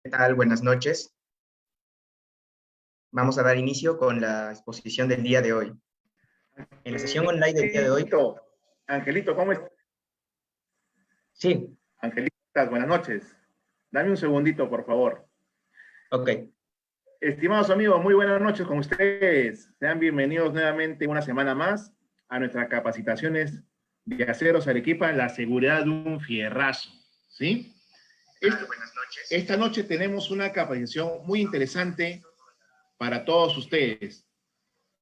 ¿Qué tal? Buenas noches. Vamos a dar inicio con la exposición del día de hoy. En la sesión online del día de hoy, Angelito, ¿cómo estás? sí, Angelito, buenas noches. Dame un segundito, por favor. ok. Estimados amigos, muy buenas noches con ustedes. Sean bienvenidos nuevamente una semana más a nuestras capacitaciones de Aceros Arequipa, la seguridad de un fierrazo. ¿Sí? Buenas noches. Esta noche tenemos una capacitación muy interesante para todos ustedes.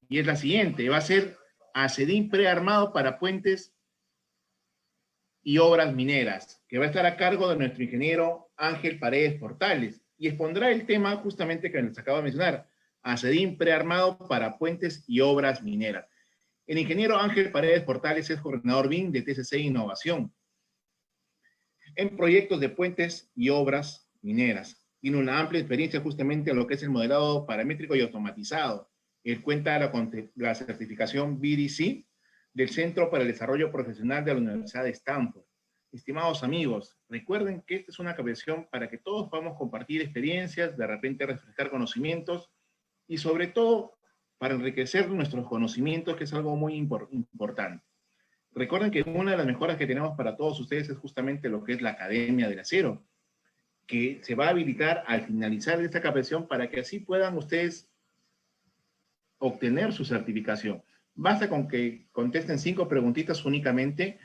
Y es la siguiente, va a ser ACEDIN prearmado para puentes y obras mineras, que va a estar a cargo de nuestro ingeniero Ángel Paredes Portales, y expondrá el tema justamente que les acabo de mencionar, ACEDIN prearmado para puentes y obras mineras. El ingeniero Ángel Paredes Portales es coordinador BIM de TCC Innovación en proyectos de puentes y obras mineras. Tiene una amplia experiencia justamente en lo que es el modelado paramétrico y automatizado. Él cuenta con la certificación BDC del Centro para el Desarrollo Profesional de la Universidad de Stanford. Estimados amigos, recuerden que esta es una capacitación para que todos podamos compartir experiencias, de repente refrescar conocimientos y sobre todo para enriquecer nuestros conocimientos, que es algo muy importante. Recuerden que una de las mejoras que tenemos para todos ustedes es justamente lo que es la Academia del Acero, que se va a habilitar al finalizar esta capacitación para que así puedan ustedes obtener su certificación. Basta con que contesten 5 preguntitas únicamente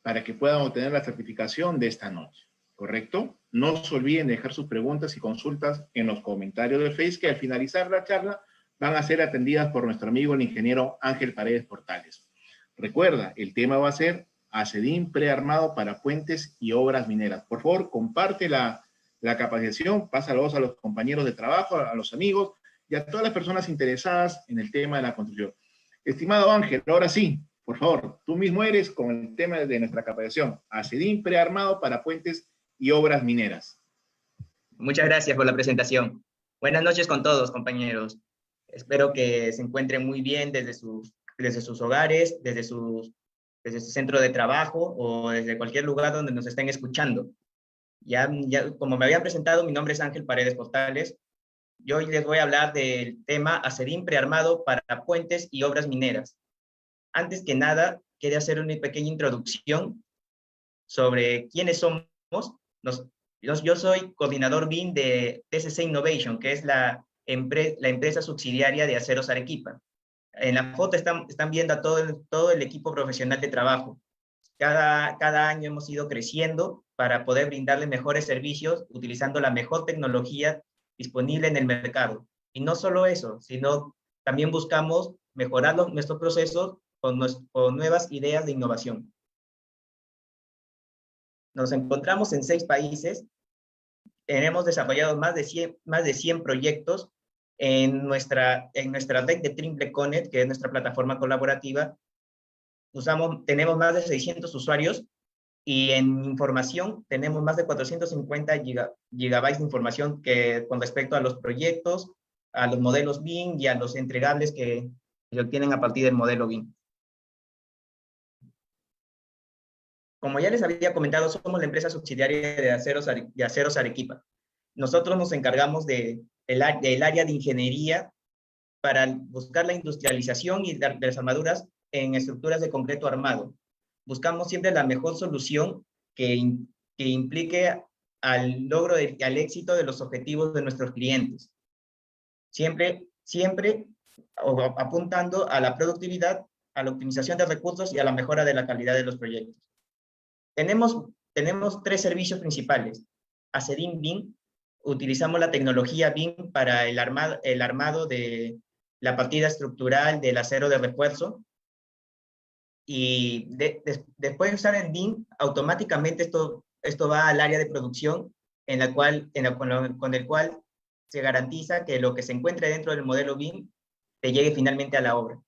para que puedan obtener la certificación de esta noche, ¿correcto? No se olviden de dejar sus preguntas y consultas en los comentarios de Facebook, que al finalizar la charla van a ser atendidas por nuestro amigo el ingeniero Ángel Paredes Portales. Recuerda, el tema va a ser ACEDIN prearmado para puentes y obras mineras. Por favor, comparte la capacitación, pásalo a los compañeros de trabajo, a los amigos y a todas las personas interesadas en el tema de la construcción. Estimado Ángel, ahora sí, por favor, tú mismo eres con el tema de nuestra capacitación, ACEDIN prearmado para puentes y obras mineras. Muchas gracias por la presentación. Buenas noches con todos, compañeros. Espero que se encuentren muy bien desde sus hogares, desde su centro de trabajo o desde cualquier lugar donde nos estén escuchando. Ya, como me habían presentado, mi nombre es Ángel Paredes Portales. Yo hoy les voy a hablar del tema ACEDIN prearmado para puentes y obras mineras. Antes que nada, quería hacer una pequeña introducción sobre quiénes somos. Yo soy coordinador BIM de TCC Innovation, que es la empresa subsidiaria de Aceros Arequipa. En la foto están viendo a todo el equipo profesional de trabajo. Cada año hemos ido creciendo para poder brindarle mejores servicios utilizando la mejor tecnología disponible en el mercado. Y no solo eso, sino también buscamos mejorar nuestros procesos con nuevas ideas de innovación. Nos encontramos en 6 países. Hemos desarrollado más de 100 proyectos en nuestra red de Trimble Connect, que es nuestra plataforma colaborativa. Tenemos más de 600 usuarios y en información tenemos más de 450 gigabytes de información con respecto a los proyectos, a los modelos BIM y a los entregables que se obtienen a partir del modelo BIM. Como ya les había comentado, somos la empresa subsidiaria de Aceros Arequipa. Nosotros nos encargamos del área de ingeniería para buscar la industrialización de las armaduras en estructuras de concreto armado. Buscamos siempre la mejor solución que implique al logro y al éxito de los objetivos de nuestros clientes. Siempre apuntando a la productividad, a la optimización de recursos y a la mejora de la calidad de los proyectos. Tenemos 3 servicios principales. ACEDIN BIM, utilizamos la tecnología BIM para el armado de la partida estructural del acero de refuerzo. Y después de usar el BIM, automáticamente esto va al área de producción con el cual se garantiza que lo que se encuentre dentro del modelo BIM te llegue finalmente a la obra.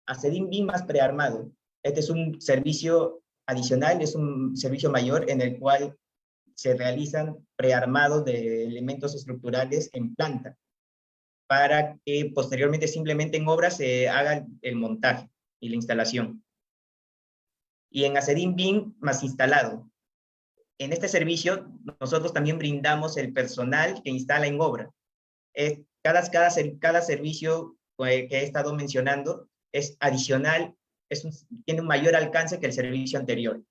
ACEDIN BIM más prearmado. Este es un servicio adicional, es un servicio mayor en el cual se realizan prearmados de elementos estructurales en planta para que posteriormente simplemente en obra se haga el montaje y la instalación. Y en ACEDIN BIM más instalado. En este servicio, nosotros también brindamos el personal que instala en obra. Cada servicio que he estado mencionando es adicional, tiene un mayor alcance que el servicio anterior.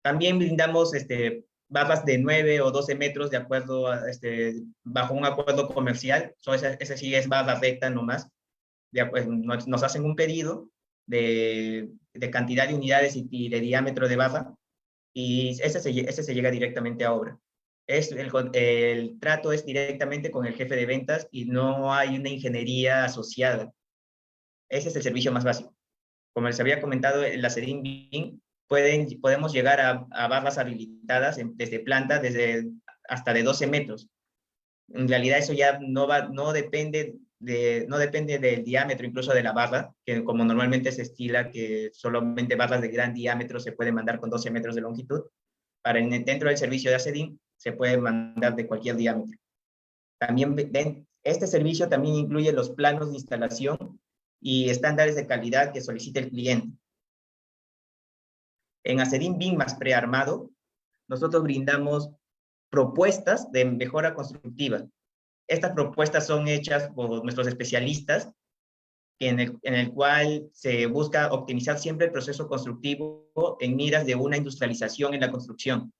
También brindamos barras de 9 o 12 metros de acuerdo a, bajo un acuerdo comercial. Ese sí es barra recta nomás. Nos hacen un pedido de cantidad de unidades y de diámetro de barra, y ese se llega directamente a obra. El trato es directamente con el jefe de ventas y no hay una ingeniería asociada. Ese es el servicio más básico. Como les había comentado, en la SEDIN BIM podemos llegar a barras habilitadas desde planta, hasta de 12 metros. En realidad eso ya no depende del diámetro incluso de la barra, que como normalmente se estila que solamente barras de gran diámetro se pueden mandar con 12 metros de longitud. Dentro del servicio de ACEDIN se puede mandar de cualquier diámetro. También este servicio también incluye los planos de instalación y estándares de calidad que solicita el cliente. En ACEDIN BIM más prearmado, nosotros brindamos propuestas de mejora constructiva. Estas propuestas son hechas por nuestros especialistas, en el cual se busca optimizar siempre el proceso constructivo en miras de una industrialización en la construcción.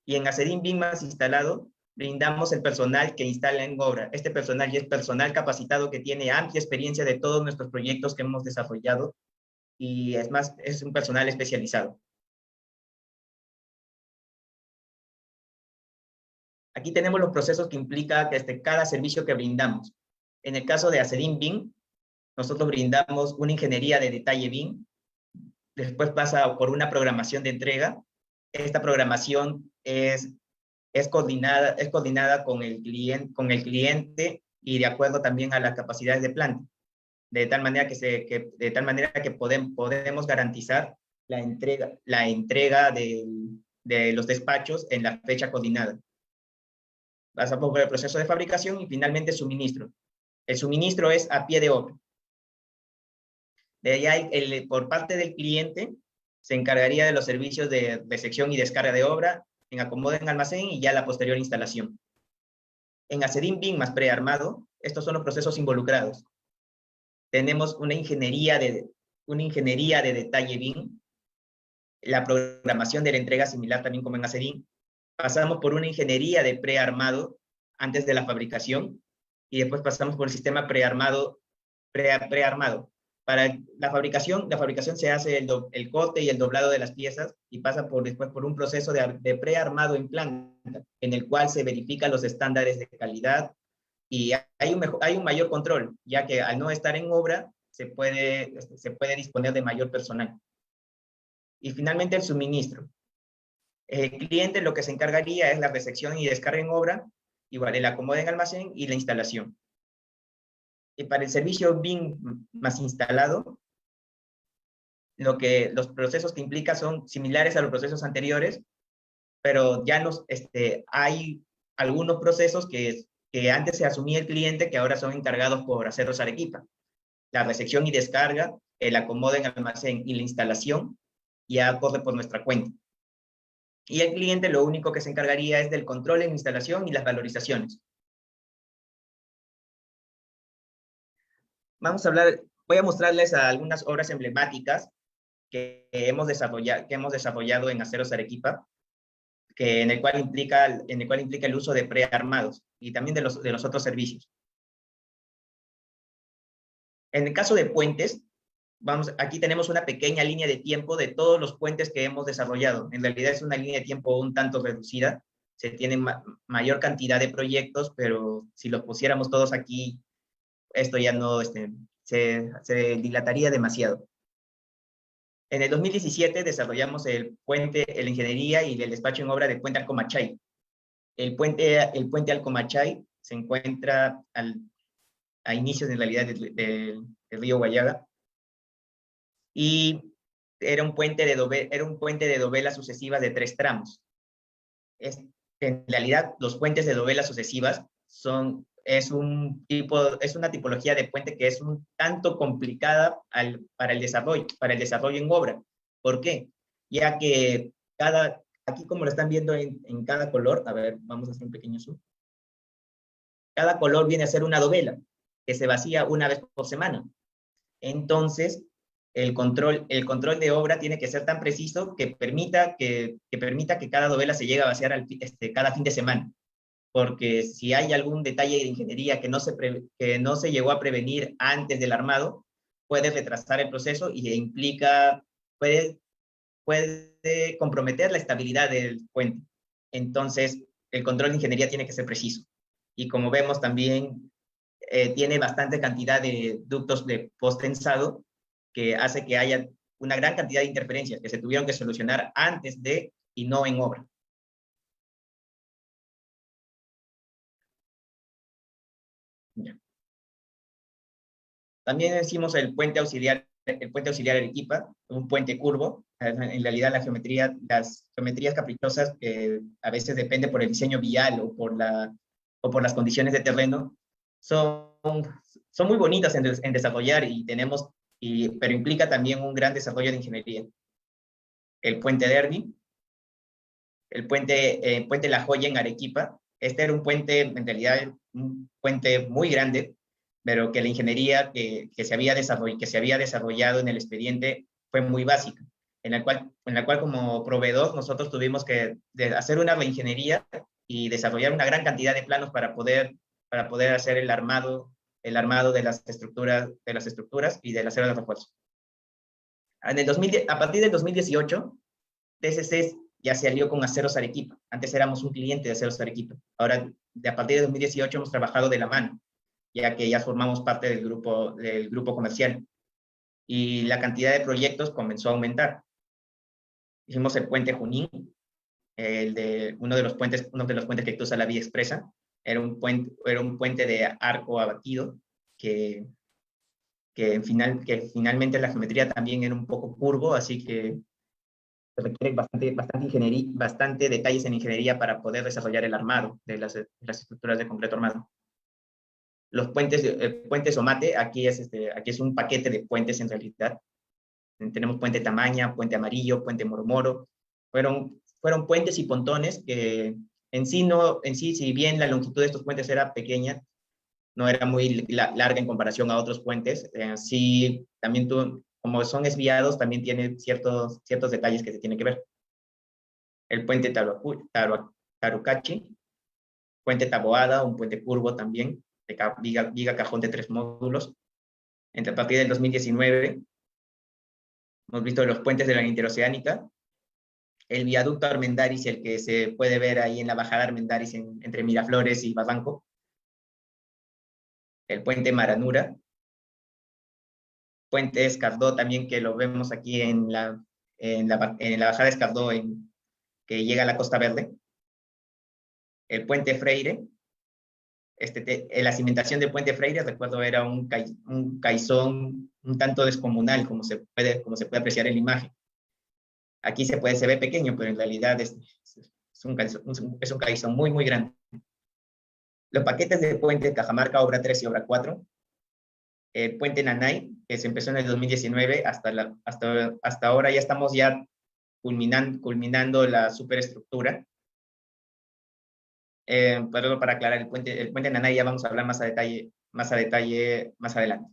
Y en ACEDIN BIM más instalado, brindamos el personal que instala en obra. Este personal ya es personal capacitado que tiene amplia experiencia de todos nuestros proyectos que hemos desarrollado, y es más, es un personal especializado. Aquí tenemos los procesos que implica cada servicio que brindamos. En el caso de ACEDIN BIM, nosotros brindamos una ingeniería de detalle BIM, después pasa por una programación de entrega. Esta programación es coordinada con el cliente y de acuerdo también a las capacidades de planta, de tal manera que podemos garantizar la entrega de los despachos en la fecha coordinada. Pasamos por el proceso de fabricación y finalmente suministro. El suministro es a pie de obra. De allá, por parte del cliente, se encargaría de los servicios de recepción y descarga de obra, en acomodo en almacén y ya la posterior instalación. En ACEDIN BIM más prearmado, estos son los procesos involucrados. Tenemos una ingeniería de detalle BIM, la programación de la entrega similar también como en ACEDIN. Pasamos por una ingeniería de prearmado antes de la fabricación, y después pasamos por el sistema prearmado. Para la fabricación se hace el corte y el doblado de las piezas, y pasa después por un proceso de prearmado en planta, en el cual se verifican los estándares de calidad, y hay un mayor control, ya que al no estar en obra, se puede disponer de mayor personal. Y finalmente el suministro. El cliente lo que se encargaría es la recepción y descarga en obra, igual el acomodo en almacén y la instalación. Y para el servicio BIM más instalado, los procesos que implica son similares a los procesos anteriores, pero ya hay algunos procesos que antes se asumía el cliente, que ahora son encargados por Aceros Arequipa. La recepción y descarga, el acomodo en almacén y la instalación ya corre por nuestra cuenta. Y el cliente lo único que se encargaría es del control en instalación y las valorizaciones. Voy a mostrarles algunas obras emblemáticas que hemos desarrollado en Aceros Arequipa, en el cual implica el uso de prearmados y también de los otros servicios. En el caso de puentes, aquí tenemos una pequeña línea de tiempo de todos los puentes que hemos desarrollado. En realidad es una línea de tiempo un tanto reducida. Se tiene mayor cantidad de proyectos, pero si los pusiéramos todos aquí, esto ya no se dilataría demasiado. En el 2017 desarrollamos el puente, la ingeniería y el despacho en obra de Puente Alcomachay. El puente Alcomachay se encuentra a inicios, en realidad, del río Guayaga, y era un puente de dovelas sucesivas de 3 tramos. En realidad, los puentes de dovelas sucesivas son es una tipología de puente que es un tanto complicada para el desarrollo en obra. ¿Por qué? Ya que aquí como lo están viendo en cada color, a ver, vamos a hacer un pequeño zoom. Cada color viene a ser una dovela que se vacía una vez por semana. Entonces, el control de obra tiene que ser tan preciso que permita que cada dovela se llegue a vaciar cada fin de semana. Porque si hay algún detalle de ingeniería que no se llegó a prevenir antes del armado, puede retrasar el proceso y puede comprometer la estabilidad del puente. Entonces, el control de ingeniería tiene que ser preciso. Y como vemos también, tiene bastante cantidad de ductos de post-tensado que hace que haya una gran cantidad de interferencias que se tuvieron que solucionar antes de y no en obra. Ya. También hicimos el puente auxiliar Arequipa, un puente curvo. En realidad las geometrías caprichosas, que a veces depende por el diseño vial o por las condiciones de terreno, son, son muy bonitas en desarrollar pero implica también un gran desarrollo de ingeniería. El puente Derby, puente La Joya en Arequipa. Este era un puente, en realidad, un puente muy grande, pero que la ingeniería que se había desarrollado en el expediente fue muy básica, en la cual como proveedor nosotros tuvimos que hacer una reingeniería y desarrollar una gran cantidad de planos para poder hacer el armado de las estructuras y del acero de refuerzo. A partir del 2018, TCC ya se alió con Aceros Arequipa. Antes éramos un cliente de Aceros Arequipa. Ahora, a partir de 2018 hemos trabajado de la mano, ya que ya formamos parte del grupo comercial. Y la cantidad de proyectos comenzó a aumentar. Hicimos el puente Junín, uno de los puentes que cruza la vía expresa. Era un puente de arco abatido que finalmente la geometría también era un poco curvo, así que se requiere bastante detalles en ingeniería para poder desarrollar el armado de las estructuras de concreto armado. El puente Somate, aquí es un paquete de puentes en realidad. Tenemos puente Tamaña, puente Amarillo, puente Moromoro. Fueron puentes y pontones que en sí, si bien la longitud de estos puentes era pequeña, no era muy larga en comparación a otros puentes. Sí, también como son desviados, también tiene ciertos detalles que se tienen que ver. El puente Tarucachi, puente Taboada, un puente curvo también, de viga cajón de 3 módulos. A partir del 2019, hemos visto los puentes de la interoceánica, el viaducto Armendáriz, el que se puede ver ahí en la bajada Armendáriz entre Miraflores y Barranco, el puente Maranura, puente Escardó también, que lo vemos aquí en la bajada Escardó que llega a la Costa Verde, el puente Freire, la cimentación del puente Freire, recuerdo, era un caizón un tanto descomunal, como se puede apreciar en la imagen. Aquí se ve pequeño, pero en realidad es un caizón muy, muy grande. Los paquetes de puente Cajamarca, obra 3 y obra 4, el puente Nanay, que se empezó en el 2019, hasta ahora ya estamos culminando la superestructura. Pero para aclarar, el puente Nanay ya vamos a hablar más a detalle más adelante.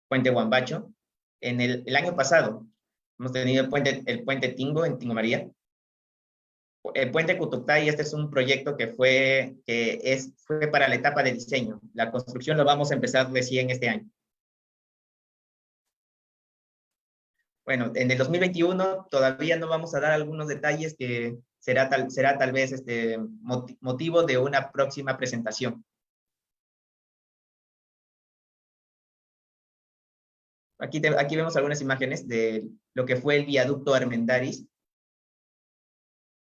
Puente Huambacho. El año pasado hemos tenido el puente Tingo en Tingo María. El puente Cutuctay, este es un proyecto que fue para la etapa de diseño. La construcción lo vamos a empezar recién este año. Bueno, en el 2021 todavía no vamos a dar algunos detalles que será tal vez motivo de una próxima presentación. Aquí vemos algunas imágenes de lo que fue el viaducto Armendáriz.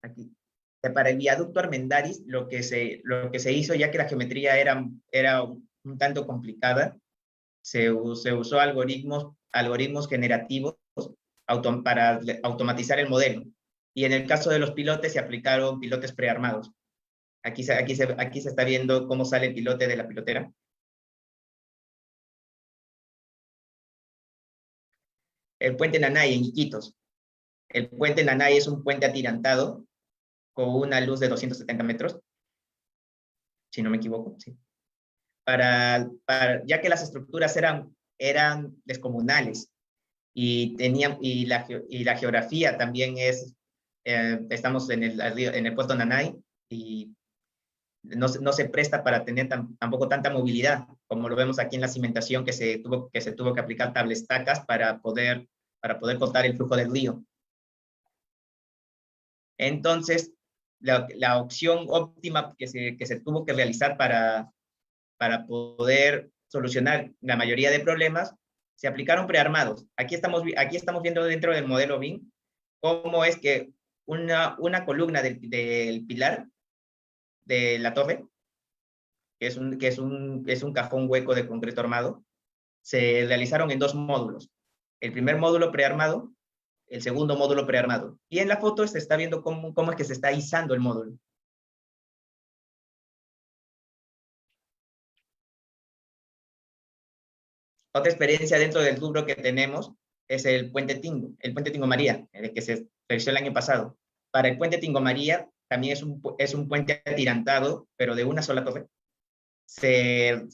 Aquí. Para el viaducto Armendáriz, lo que se hizo, ya que la geometría era un tanto complicada, se usó algoritmos generativos para automatizar el modelo. Y en el caso de los pilotes, se aplicaron pilotes prearmados. Aquí se está viendo cómo sale el pilote de la pilotera. El puente Nanay en Iquitos. El puente Nanay es un puente atirantado con una luz de 270 metros, si no me equivoco, sí. Ya que las estructuras eran descomunales y la geografía también estamos en el puerto Nanay y no se presta para tener tampoco tanta movilidad, como lo vemos aquí en la cimentación que se tuvo que aplicar tablestacas para poder cortar el flujo del río. Entonces, la opción óptima que se tuvo que realizar para poder solucionar la mayoría de problemas, se aplicaron prearmados. Aquí estamos viendo dentro del modelo BIM cómo es que una columna del pilar de la torre, que es un cajón hueco de concreto armado, se realizaron en 2 módulos. El primer módulo prearmado, el segundo módulo prearmado. Y en la foto se está viendo cómo es que se está izando el módulo. Otra experiencia dentro del rubro que tenemos es el puente Tingo María, el que se realizó el año pasado. Para el puente Tingo María también es un puente atirantado, pero de una sola torre.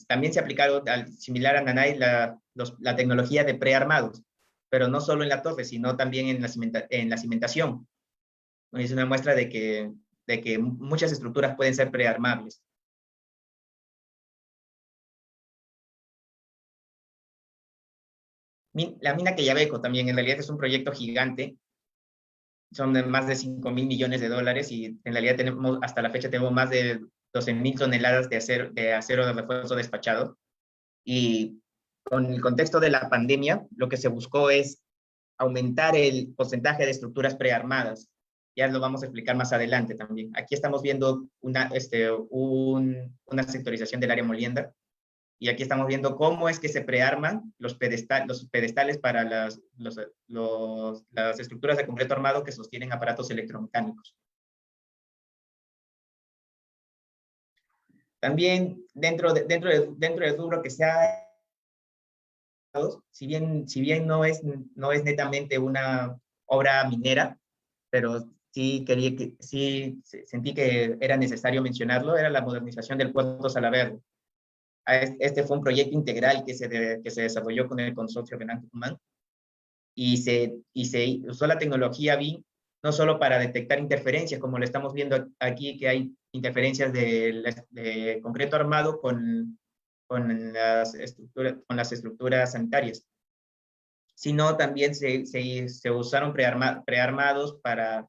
También se aplicaron, similar a Nanay, la tecnología de prearmados, pero no solo en la torre, sino también en la cimentación. Es una muestra de que muchas estructuras pueden ser prearmables. La mina Quellaveco también en realidad es un proyecto gigante, son de más de 5.000 millones de dólares y en realidad hasta la fecha tenemos más de 12.000 toneladas de acero de refuerzo despachado. Y con el contexto de la pandemia, lo que se buscó es aumentar el porcentaje de estructuras prearmadas. Ya lo vamos a explicar más adelante también. Aquí estamos viendo una sectorización del área molienda. Y aquí estamos viendo cómo es que se prearman los pedestales para las estructuras de concreto armado que sostienen aparatos electromecánicos. También dentro del rubro que se ha, si bien no es netamente una obra minera, pero sí sentí que era necesario mencionarlo, era la modernización del puerto Salaverde. Este fue un proyecto integral que se desarrolló con el consorcio Renan Tucumán y se usó la tecnología BIM no solo para detectar interferencias, como lo estamos viendo aquí, que hay interferencias de concreto armado con las estructuras sanitarias, sino también se usaron prearmados para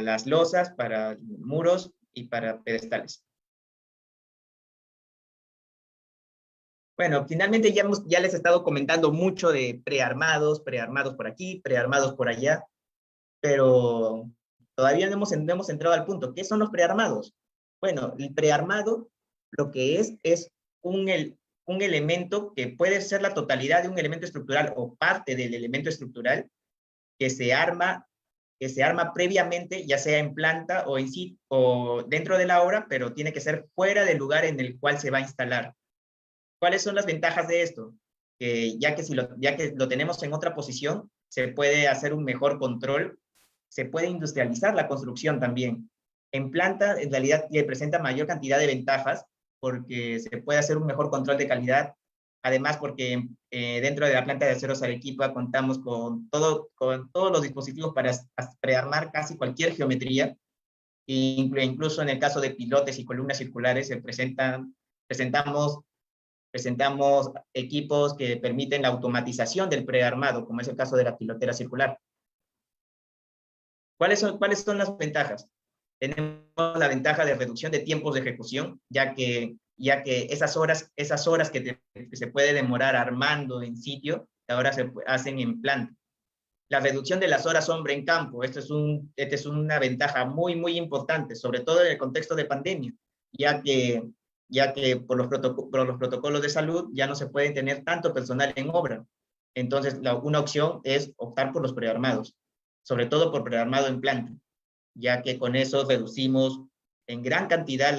las losas, para muros y para pedestales. Bueno, finalmente ya les he estado comentando mucho de prearmados por aquí, prearmados por allá, pero todavía no hemos entrado al punto. ¿Qué son los prearmados? Bueno, el prearmado lo que es un elemento que puede ser la totalidad de un elemento estructural o parte del elemento estructural que se arma previamente, ya sea en planta o en sí o dentro de la obra, pero tiene que ser fuera del lugar en el cual se va a instalar. ¿Cuáles son las ventajas de esto? Ya que lo tenemos en otra posición, se puede hacer un mejor control, se puede industrializar la construcción también. En planta, en realidad, presenta mayor cantidad de ventajas porque se puede hacer un mejor control de calidad. Además, porque dentro de la planta de aceros Arequipa contamos con todos los dispositivos para prearmar casi cualquier geometría. Incluso en el caso de pilotes y columnas circulares, presentamos equipos que permiten la automatización del prearmado, como es el caso de la pilotera circular. ¿Cuáles son las ventajas? Tenemos la ventaja de reducción de tiempos de ejecución, ya que esas horas que se puede demorar armando en sitio, ahora se hacen en planta. La reducción de las horas hombre en campo, esta es una ventaja muy, muy importante, sobre todo en el contexto de pandemia, ya que por los protocolos de salud ya no se puede tener tanto personal en obra. Entonces, una opción es optar por los prearmados, sobre todo por prearmado en planta, ya que con eso reducimos en gran cantidad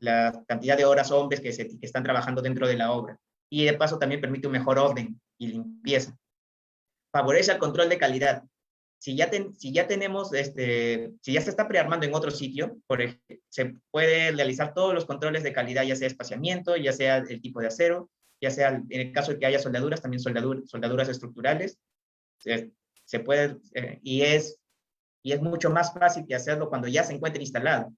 la cantidad de horas hombres que están trabajando dentro de la obra. Y de paso también permite un mejor orden y limpieza. Favorece el control de calidad. Si ya tenemos, si ya se está prearmando en otro sitio, por ejemplo, se puede realizar todos los controles de calidad, ya sea espaciamiento, ya sea el tipo de acero, ya sea en el caso de que haya soldaduras, también soldaduras estructurales. Se puede, y es mucho más fácil que hacerlo cuando ya se encuentre instalado.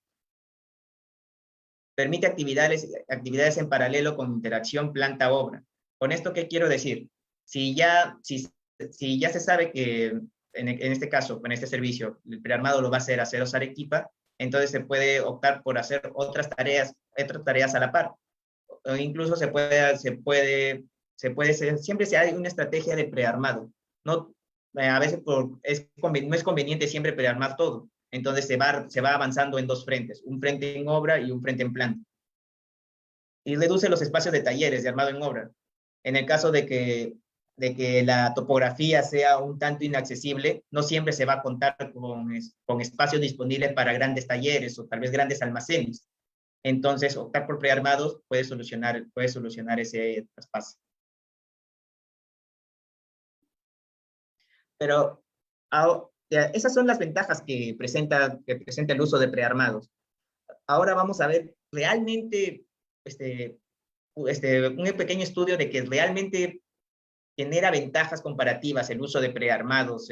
Permite actividades en paralelo con interacción planta-obra. ¿Con esto qué quiero decir? Si ya se sabe que en este caso, con este servicio, el prearmado lo va a hacer Aceros Arequipa, entonces se puede optar por hacer otras tareas a la par. O incluso siempre se hay una estrategia de prearmado. No, a veces no es conveniente siempre prearmar todo. Entonces se va avanzando en dos frentes, un frente en obra y un frente en planta. Y reduce los espacios de talleres de armado en obra. En el caso de que la topografía sea un tanto inaccesible, no siempre se va a contar con espacios disponibles para grandes talleres o tal vez grandes almacenes. Entonces, optar por prearmados puede solucionar ese traspaso. Pero esas son las ventajas que presenta el uso de prearmados. Ahora vamos a ver realmente un pequeño estudio de que realmente genera ventajas comparativas el uso de prearmados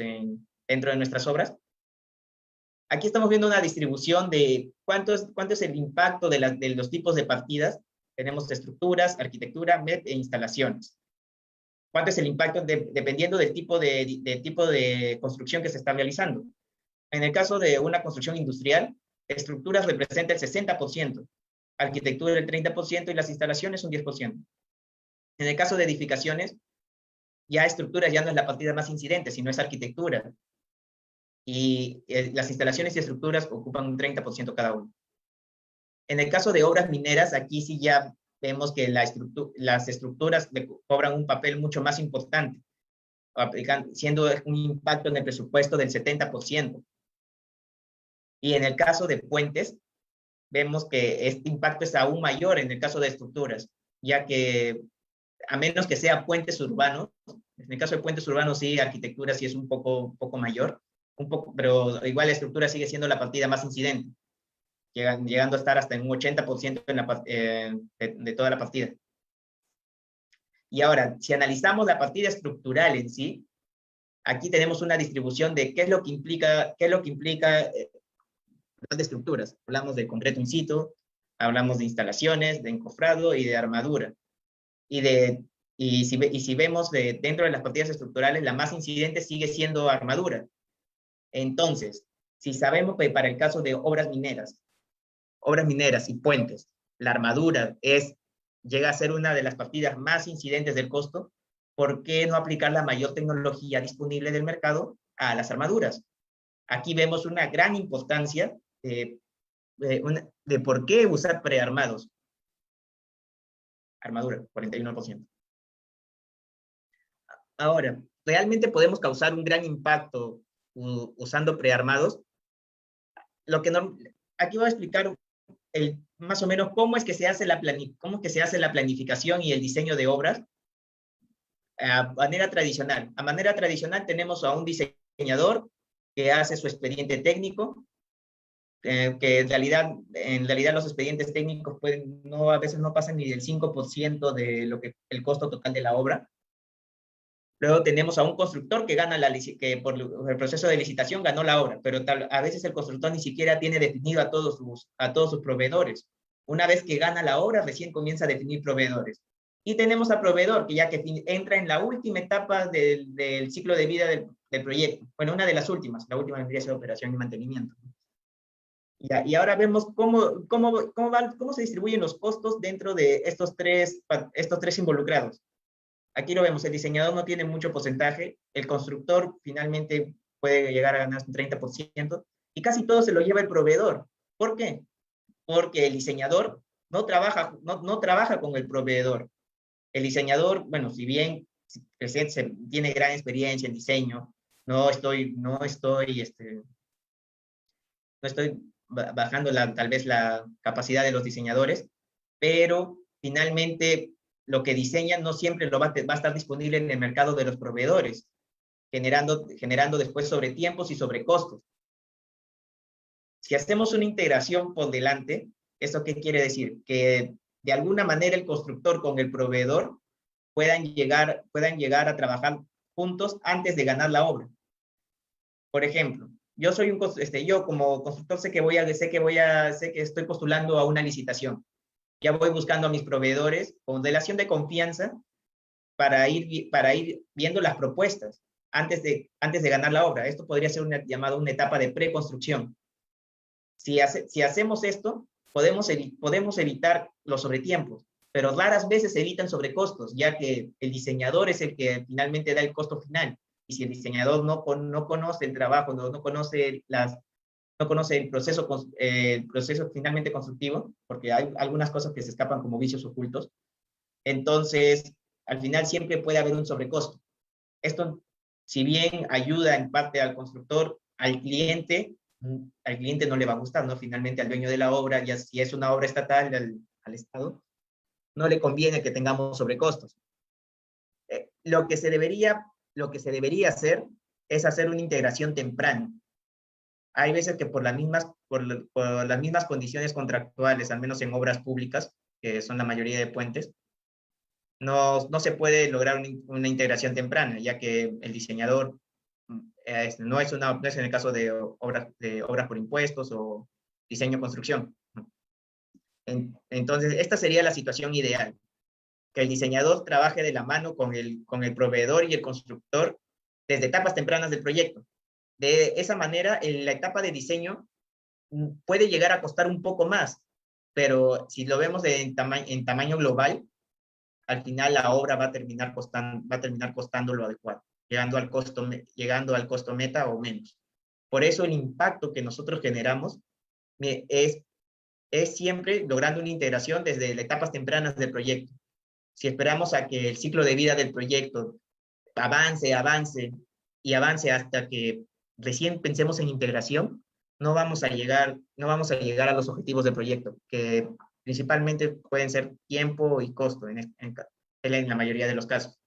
dentro de nuestras obras. Aquí estamos viendo una distribución de cuánto es el impacto de los tipos de partidas. Tenemos estructuras, arquitectura, MEP e instalaciones. ¿Cuánto es el impacto dependiendo del tipo de construcción que se está realizando? En el caso de una construcción industrial, estructuras representa el 60%, arquitectura el 30% y las instalaciones un 10%. En el caso de edificaciones, ya estructuras ya no es la partida más incidente, sino es arquitectura. Y las instalaciones y estructuras ocupan un 30% cada uno. En el caso de obras mineras, aquí sí ya vemos que las estructuras cobran un papel mucho más importante, siendo un impacto en el presupuesto del 70%. Y en el caso de puentes, vemos que este impacto es aún mayor en el caso de estructuras, ya que a menos que sea puentes urbanos, en el caso de puentes urbanos sí, arquitectura sí es un poco mayor, pero igual la estructura sigue siendo la partida más incidente, llegando a estar hasta en un 80% de toda la partida. Y ahora, si analizamos la partida estructural en sí, aquí tenemos una distribución de qué es lo que implica de estructuras. Hablamos de concreto in situ, hablamos de instalaciones, de encofrado y de armadura. Y si vemos dentro de las partidas estructurales, la más incidente sigue siendo armadura. Entonces, si sabemos que para el caso de obras mineras y puentes, la armadura llega a ser una de las partidas más incidentes del costo, ¿por qué no aplicar la mayor tecnología disponible del mercado a las armaduras? Aquí vemos una gran importancia de por qué usar prearmados. Armadura, 41%. Ahora, ¿realmente podemos causar un gran impacto usando prearmados? Aquí voy a explicar más o menos cómo es que se hace la planificación y el diseño de obras a manera tradicional. A manera tradicional tenemos a un diseñador que hace su expediente técnico, que en realidad los expedientes técnicos a veces no pasan ni del 5% de el costo total de la obra. Luego tenemos a un constructor que que por el proceso de licitación ganó la obra, pero a veces el constructor ni siquiera tiene definido a todos sus proveedores. Una vez que gana la obra, recién comienza a definir proveedores. Y tenemos al proveedor, que entra en la última etapa del ciclo de vida del proyecto. Bueno, una de las últimas. La última vendría a ser operación y mantenimiento. Y ahora vemos cómo se distribuyen los costos dentro de estos tres involucrados. Aquí lo vemos, el diseñador no tiene mucho porcentaje, el constructor finalmente puede llegar a ganar un 30%, y casi todo se lo lleva el proveedor. ¿Por qué? Porque el diseñador no trabaja con el proveedor. El diseñador, bueno, si bien tiene gran experiencia en diseño, no estoy bajando tal vez la capacidad de los diseñadores, pero finalmente lo que diseñan no siempre va a estar disponible en el mercado de los proveedores, generando después sobretiempos y sobrecostos. Si hacemos una integración por delante, ¿eso qué quiere decir? Que de alguna manera el constructor con el proveedor puedan llegar a trabajar juntos antes de ganar la obra. Por ejemplo, yo como constructor sé que estoy postulando a una licitación. Ya voy buscando a mis proveedores con relación de confianza para ir viendo las propuestas antes de ganar la obra. Esto podría ser llamada una etapa de preconstrucción. Si hacemos esto, podemos evitar los sobretiempos, pero raras veces se evitan sobrecostos, ya que el diseñador es el que finalmente da el costo final. Y si el diseñador no conoce el trabajo, no conoce el proceso finalmente constructivo, porque hay algunas cosas que se escapan como vicios ocultos, entonces al final siempre puede haber un sobrecosto. Esto, si bien ayuda en parte al constructor, al cliente no le va a gustar, ¿no? Finalmente al dueño de la obra, ya si es una obra estatal al Estado, no le conviene que tengamos sobrecostos. Lo que se debería hacer es hacer una integración temprana. Hay veces que por las mismas condiciones contractuales, al menos en obras públicas, que son la mayoría de puentes, no se puede lograr una integración temprana, ya que el diseñador no es en el caso de obras por impuestos o diseño-construcción. Entonces, esta sería la situación ideal, que el diseñador trabaje de la mano con el proveedor y el constructor desde etapas tempranas del proyecto. De esa manera, en la etapa de diseño puede llegar a costar un poco más, pero si lo vemos en tamaño global, al final la obra va a terminar costando lo adecuado, llegando al costo meta o menos. Por eso el impacto que nosotros generamos es siempre logrando una integración desde las etapas tempranas del proyecto. Si esperamos a que el ciclo de vida del proyecto avance hasta que recién pensemos en integración, no vamos a llegar a los objetivos del proyecto, que principalmente pueden ser tiempo y costo en la mayoría de los casos.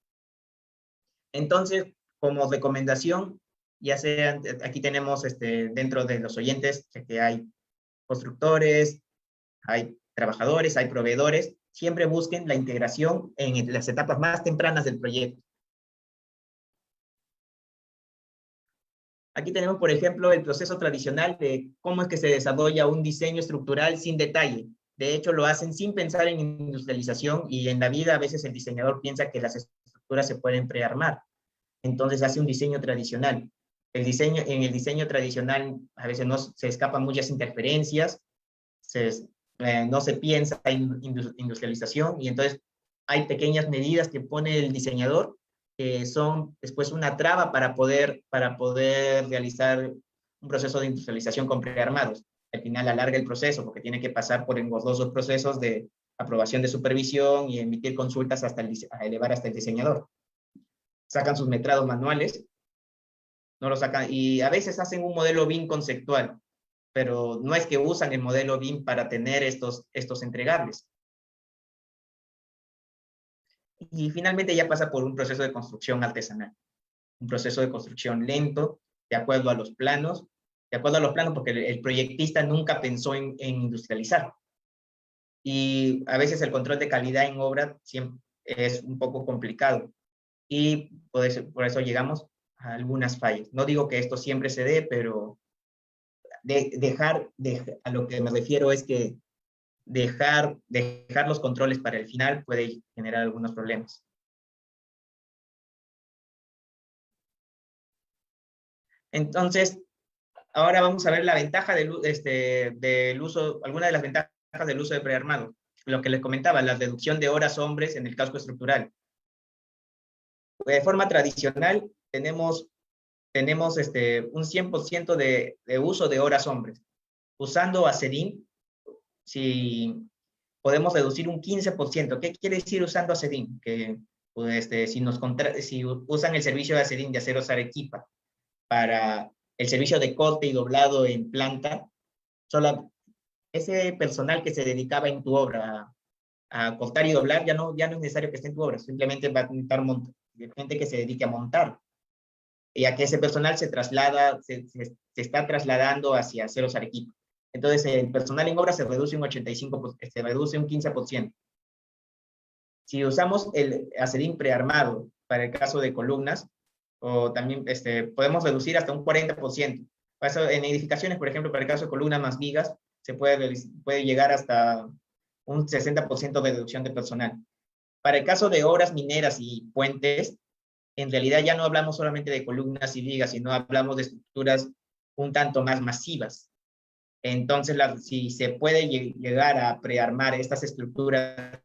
Entonces, como recomendación, ya sea, aquí tenemos dentro de los oyentes que hay constructores, hay trabajadores, hay proveedores, siempre busquen la integración en las etapas más tempranas del proyecto. Aquí tenemos, por ejemplo, el proceso tradicional de cómo es que se desarrolla un diseño estructural sin detalle. De hecho, lo hacen sin pensar en industrialización y en la vida a veces el diseñador piensa que las estructuras se pueden prearmar. Entonces hace un diseño tradicional. En el diseño tradicional a veces se escapan muchas interferencias, no se piensa en industrialización y entonces hay pequeñas medidas que pone el diseñador que son después una traba para poder realizar un proceso de industrialización con prearmados. Al final alarga el proceso porque tiene que pasar por engorrosos procesos de aprobación de supervisión y emitir consultas hasta elevar hasta el diseñador. Sacan sus metrados manuales, no lo sacan, y a veces hacen un modelo BIM conceptual, pero no es que usan el modelo BIM para tener estos entregables. Y finalmente ya pasa por un proceso de construcción artesanal, un proceso de construcción lento, de acuerdo a los planos porque el proyectista nunca pensó en industrializar. Y a veces el control de calidad en obra siempre es un poco complicado. Y por eso llegamos a algunas fallas. No digo que esto siempre se dé, pero a lo que me refiero es que dejar los controles para el final puede generar algunos problemas. Entonces, ahora vamos a ver la ventaja del uso, algunas de las ventajas del uso de prearmado. Lo que les comentaba, la reducción de horas hombres en el casco estructural. De forma tradicional, tenemos un 100% de uso de horas hombres. Usando ACEDIM, si podemos reducir un 15%. ¿Qué quiere decir usando ACEDIM? Que pues, si usan el servicio de ACEDIM de Aceros Arequipa para el servicio de corte y doblado en planta, ese personal que se dedicaba en tu obra a cortar y doblar, ya no es necesario que esté en tu obra, simplemente va a necesitar gente que se dedique a montar, ya que ese personal se está trasladando hacia Aceros Arequipa. Entonces, el personal en obra se reduce un 85%, se reduce un 15%. Si usamos el acedín prearmado para el caso de columnas, o también podemos reducir hasta un 40%. En edificaciones, por ejemplo, para el caso de columnas más vigas, se puede llegar hasta un 60% de reducción de personal. Para el caso de obras mineras y puentes, en realidad ya no hablamos solamente de columnas y vigas, sino hablamos de estructuras un tanto más masivas. Entonces, si se puede llegar a prearmar estas estructuras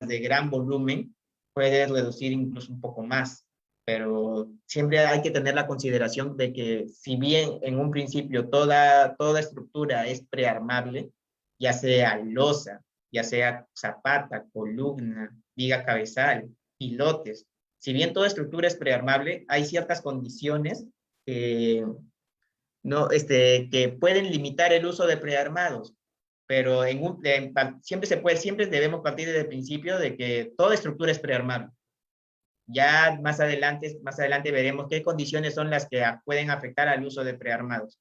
de gran volumen, puede reducir incluso un poco más. Pero siempre hay que tener la consideración de que si bien en un principio toda estructura es prearmable, ya sea losa, ya sea zapata, columna, viga cabezal, pilotes, si bien toda estructura es prearmable, hay ciertas condiciones que pueden limitar el uso de prearmados, pero siempre debemos partir desde el principio de que toda estructura es prearmable. Ya más adelante veremos qué condiciones son las que pueden afectar al uso de prearmados.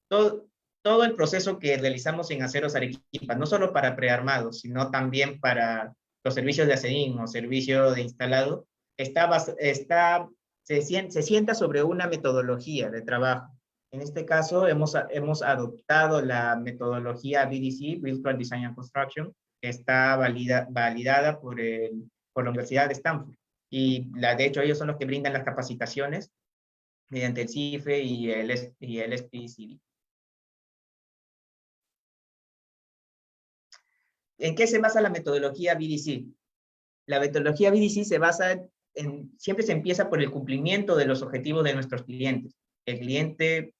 Todo el proceso que realizamos en Aceros Arequipa, no solo para prearmados, sino también para los servicios de acedín o servicio de instalado, se sienta sobre una metodología de trabajo. En este caso, hemos adoptado la metodología BDC, Virtual Design and Construction, que está validada por la Universidad de Stanford. Y de hecho, ellos son los que brindan las capacitaciones mediante el CIFE y el SPCD. ¿En qué se basa la metodología BDC? La metodología BDC se basa siempre se empieza por el cumplimiento de los objetivos de nuestros clientes. El cliente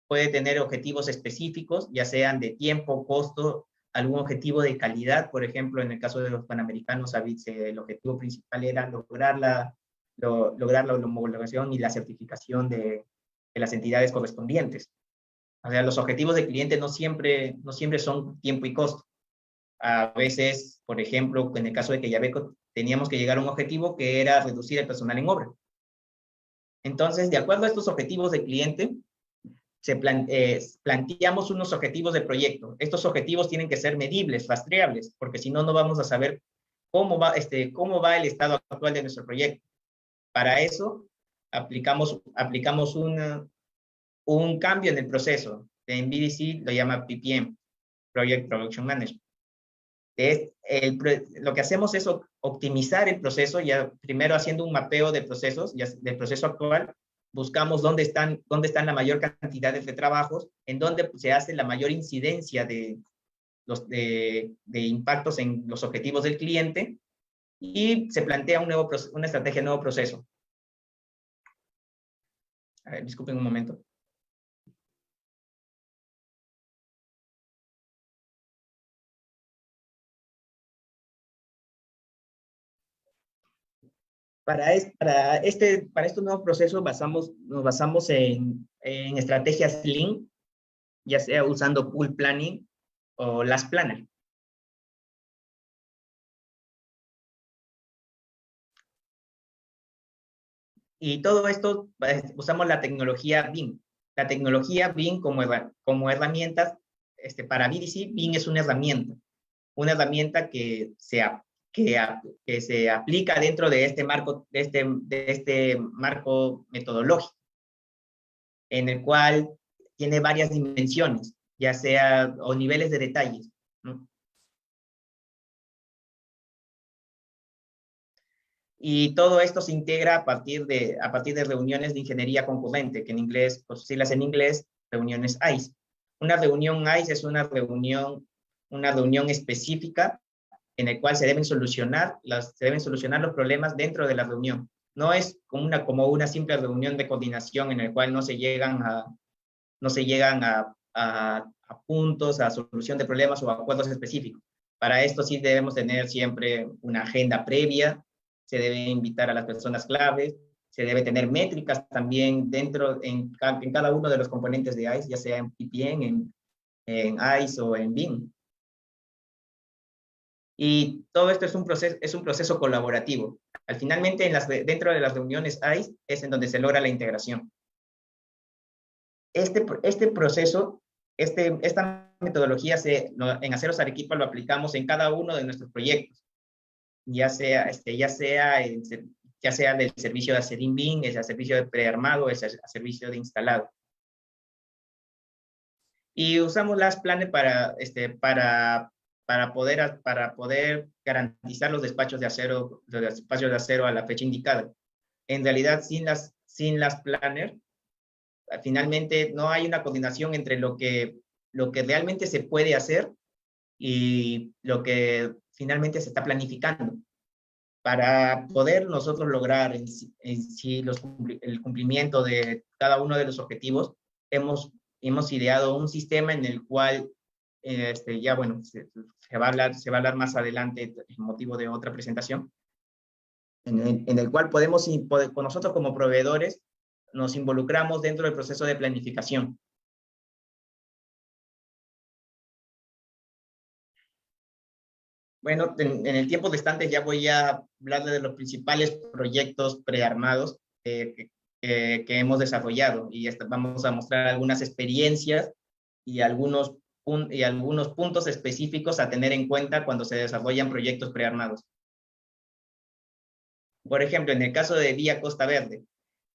puede tener objetivos específicos, ya sean de tiempo, costo, algún objetivo de calidad. Por ejemplo, en el caso de los panamericanos, el objetivo principal era lograr la homologación y la certificación de las entidades correspondientes. O sea, los objetivos del cliente no siempre son tiempo y costo. A veces, por ejemplo, en el caso de Quellaveco, teníamos que llegar a un objetivo que era reducir el personal en obra. Entonces, de acuerdo a estos objetivos del cliente, planteamos unos objetivos de proyecto. Estos objetivos tienen que ser medibles, rastreables, porque si no, no vamos a saber cómo va el estado actual de nuestro proyecto. Para eso, aplicamos un cambio en el proceso. En BDC lo llama PPM, Project Production Management. Lo que hacemos es optimizar el proceso, ya primero haciendo un mapeo de procesos, del proceso actual, buscamos dónde están la mayor cantidad de trabajos, en dónde se hace la mayor incidencia de impactos en los objetivos del cliente, y se plantea una estrategia de nuevo proceso. A ver, disculpen un momento. Para estos nuevos procesos nos basamos en estrategias Lean, ya sea usando Pool Planning o Last Planner. Y todo esto usamos la tecnología BIM. La tecnología BIM como herramientas, para BDC, BIM es una herramienta que se aplica dentro de este marco metodológico, en el cual tiene varias dimensiones, ya sea, o niveles de detalles, ¿no? Y todo esto se integra a partir de reuniones de ingeniería concurrente, que en inglés, por siglas en inglés, reuniones ICE. Una reunión ICE es una reunión específica en el cual se deben solucionar los problemas dentro de la reunión. No es como una simple reunión de coordinación en el cual no se llegan a puntos, a solución de problemas o a acuerdos específicos. Para esto sí debemos tener siempre una agenda previa, se debe invitar a las personas claves, se debe tener métricas también dentro, en cada uno de los componentes de ICE, ya sea en PPN, en ICE o en BIM. Y todo esto es un proceso colaborativo. Finalmente, dentro de las reuniones ICE es en donde se logra la integración. Este proceso, esta metodología en Aceros Arequipa lo aplicamos en cada uno de nuestros proyectos, ya sea del servicio de Acedim BIM, el servicio de prearmado, el servicio de instalado. Y usamos las planes para poder garantizar los despachos de acero a la fecha indicada. En realidad, sin las planners, finalmente no hay una coordinación entre lo que realmente se puede hacer y lo que finalmente se está planificando. Para poder nosotros lograr en sí el cumplimiento de cada uno de los objetivos, hemos ideado un sistema en el cual ya bueno, se va a hablar más adelante en motivo de otra presentación, en el cual nosotros como proveedores nos involucramos dentro del proceso de planificación. Bueno, en el tiempo distante ya voy a hablarle de los principales proyectos prearmados que hemos desarrollado, y vamos a mostrar algunas experiencias y algunos puntos específicos a tener en cuenta cuando se desarrollan proyectos prearmados. Por ejemplo, en el caso de Vía Costa Verde,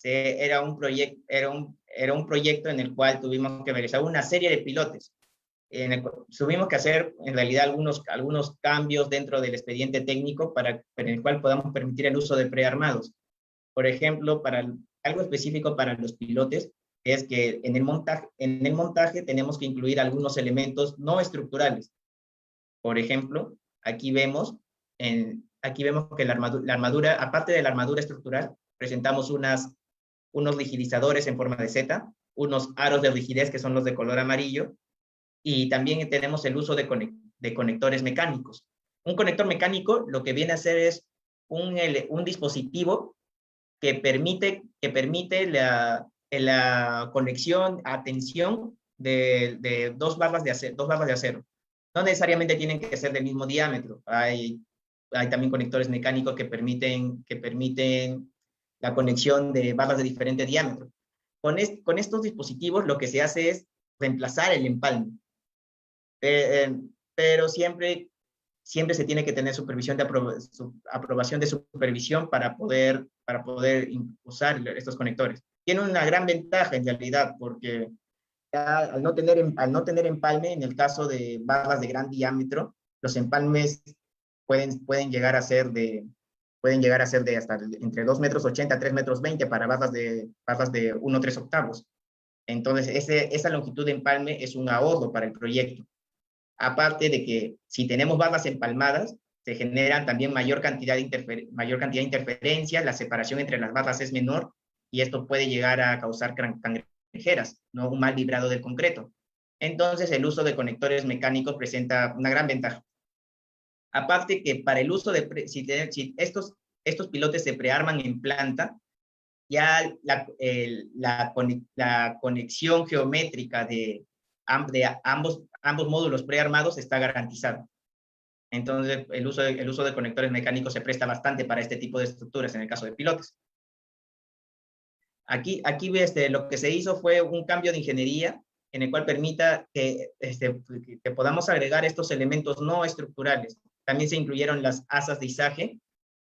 era un proyecto en el cual tuvimos que realizar una serie de pilotes. Tuvimos que hacer en realidad algunos cambios dentro del expediente técnico en el cual podamos permitir el uso de prearmados. Por ejemplo, algo específico para los pilotes es que en el montaje tenemos que incluir algunos elementos no estructurales. Por ejemplo, aquí vemos que la armadura, aparte de la armadura estructural, presentamos unos rigidizadores en forma de Z, unos aros de rigidez que son los de color amarillo, y también tenemos el uso de conectores mecánicos. Un conector mecánico lo que viene a hacer es un dispositivo que permite la conexión a tensión de dos barras de acero. No necesariamente tienen que ser del mismo diámetro. Hay también conectores mecánicos que permiten la conexión de barras de diferente diámetro. Con estos dispositivos lo que se hace es reemplazar el empalme. Pero siempre se tiene que tener aprobación de supervisión para poder usar estos conectores. Tiene una gran ventaja en realidad, porque al no tener empalme, en el caso de barras de gran diámetro, los empalmes pueden llegar a ser de hasta entre 2,80 metros a 3,20 metros para barras de 1,3 octavos. Entonces, esa longitud de empalme es un ahorro para el proyecto. Aparte de que si tenemos barras empalmadas, se generan también mayor cantidad de interferencias, la separación entre las barras es menor, y esto puede llegar a causar cangrejeras, ¿no? Un mal vibrado del concreto. Entonces, el uso de conectores mecánicos presenta una gran ventaja. Aparte que para el uso si estos pilotes se prearman en planta, ya la conexión geométrica de ambos módulos prearmados está garantizado. Entonces, el uso de conectores mecánicos se presta bastante para este tipo de estructuras en el caso de pilotes. Aquí lo que se hizo fue un cambio de ingeniería en el cual permita que podamos agregar estos elementos no estructurales. También se incluyeron las asas de izaje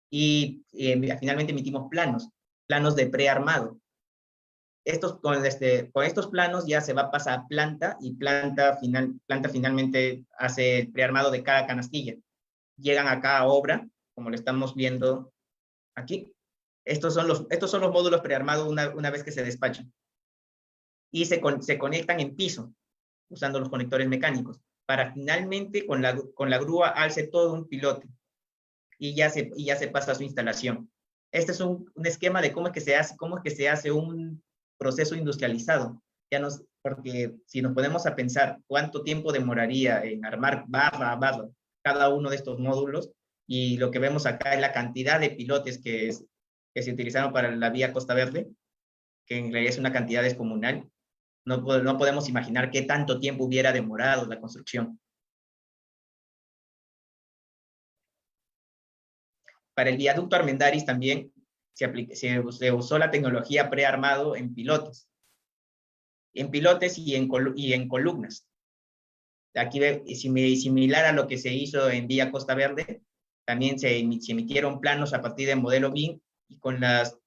y finalmente emitimos planos de prearmado. Con estos planos ya se va a pasar a planta, y planta finalmente hace el prearmado de cada canastilla. Llegan acá a obra, como lo estamos viendo aquí. Estos son los módulos prearmados una vez que se despachan. Y se conectan en piso, usando los conectores mecánicos, para finalmente con la grúa alce todo un pilote, y ya se pasa a su instalación. Este es un esquema de cómo es que se hace un proceso industrializado. Porque si nos ponemos a pensar cuánto tiempo demoraría en armar barra a barra cada uno de estos módulos, y lo que vemos acá es la cantidad de pilotes que se utilizaron para la vía Costa Verde, que en realidad es una cantidad descomunal. No podemos imaginar qué tanto tiempo hubiera demorado la construcción. Para el viaducto Armendáriz también se usó la tecnología prearmado en pilotes y en columnas. Aquí similar a lo que se hizo en vía Costa Verde, también se emitieron planos a partir del modelo BIM,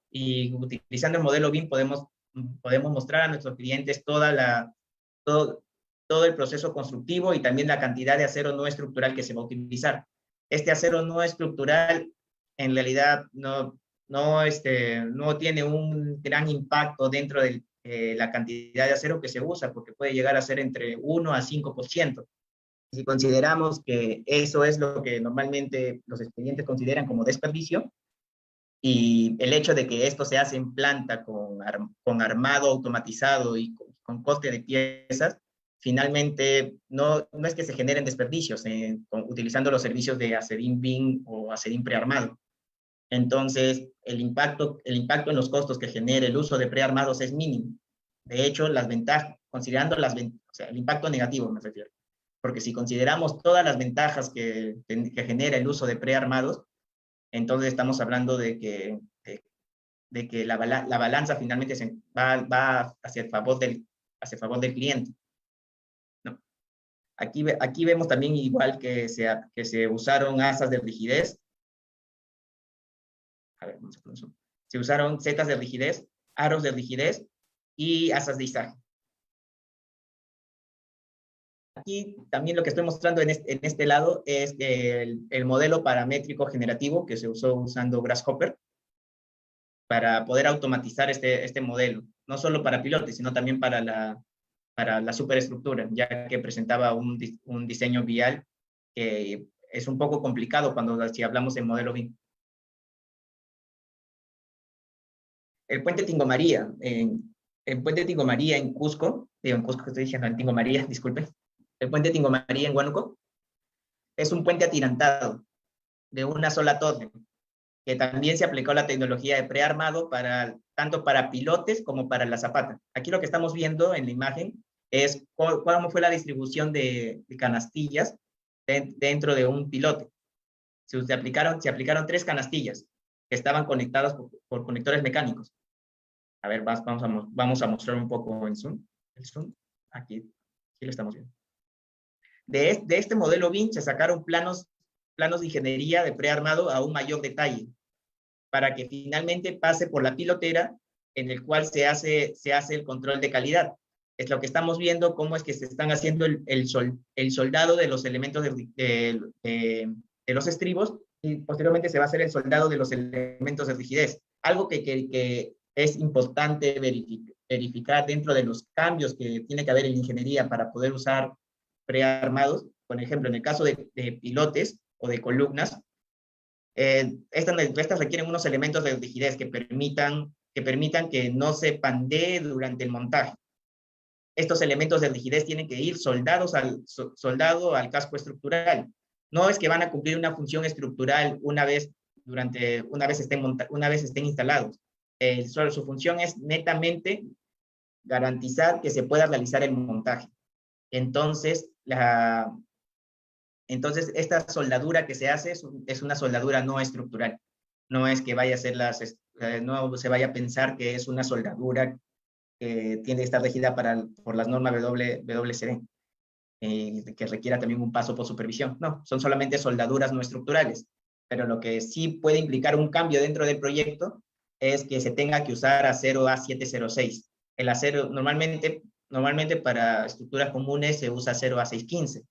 y utilizando el modelo BIM podemos mostrar a nuestros clientes todo el proceso constructivo y también la cantidad de acero no estructural que se va a utilizar. Este acero no estructural en realidad no tiene un gran impacto dentro de la cantidad de acero que se usa, porque puede llegar a ser entre 1 a 5%. Si consideramos que eso es lo que normalmente los expedientes consideran como desperdicio, y el hecho de que esto se hace en planta con armado automatizado y con coste de piezas, finalmente no es que se generen desperdicios utilizando los servicios de ACEDIN BIM o ACEDIN prearmado. Entonces, el impacto en los costos que genera el uso de prearmados es mínimo. De hecho, las ventajas, considerando o sea, el impacto negativo me refiero, porque si consideramos todas las ventajas que genera el uso de prearmados, entonces estamos hablando de que la balanza finalmente va hacia el favor del cliente, ¿no? Aquí vemos también igual que se usaron asas de rigidez. A ver, se usaron setas de rigidez, aros de rigidez y asas de izaje. Aquí también lo que estoy mostrando en este lado es el modelo paramétrico generativo que se usó usando Grasshopper para poder automatizar este modelo, no solo para pilotes, sino también para la superestructura, ya que presentaba un diseño vial que es un poco complicado si hablamos de modelo BIM. El puente Tingo María, en Cusco, en Cusco estoy diciendo, en Tingo María, disculpe. El puente Tingo María en Huánuco es un puente atirantado de una sola torre, que también se aplicó la tecnología de prearmado tanto para pilotes como para la zapata. Aquí lo que estamos viendo en la imagen es cómo fue la distribución de canastillas dentro de un pilote. Se aplicaron 3 canastillas que estaban conectadas por conectores mecánicos. A ver, vamos a mostrar un poco en Zoom. El Zoom, aquí lo estamos viendo. De este modelo BIM se sacaron planos de ingeniería de prearmado a un mayor detalle, para que finalmente pase por la pilotera, en el cual se hace el control de calidad. Es lo que estamos viendo, cómo es que se están haciendo el soldado de los elementos de los estribos, y posteriormente se va a hacer el soldado de los elementos de rigidez. Algo que es importante verificar dentro de los cambios que tiene que haber en ingeniería para poder usar prearmados. Por ejemplo, en el caso de pilotes o de columnas, estas requieren unos elementos de rigidez que permitan que no se pandee durante el montaje. Estos elementos de rigidez tienen que ir soldados al casco estructural. No es que van a cumplir una función estructural una vez estén instalados. Su función es netamente garantizar que se pueda realizar el montaje. Entonces, esta soldadura que se hace es una soldadura no estructural. No es que vaya a ser no se vaya a pensar que es una soldadura que tiene que estar regida por las normas WCD, que requiera también un paso por supervisión. No, son solamente soldaduras no estructurales. Pero lo que sí puede implicar un cambio dentro del proyecto es que se tenga que usar acero A706. El acero, normalmente para estructuras comunes se usa acero A615,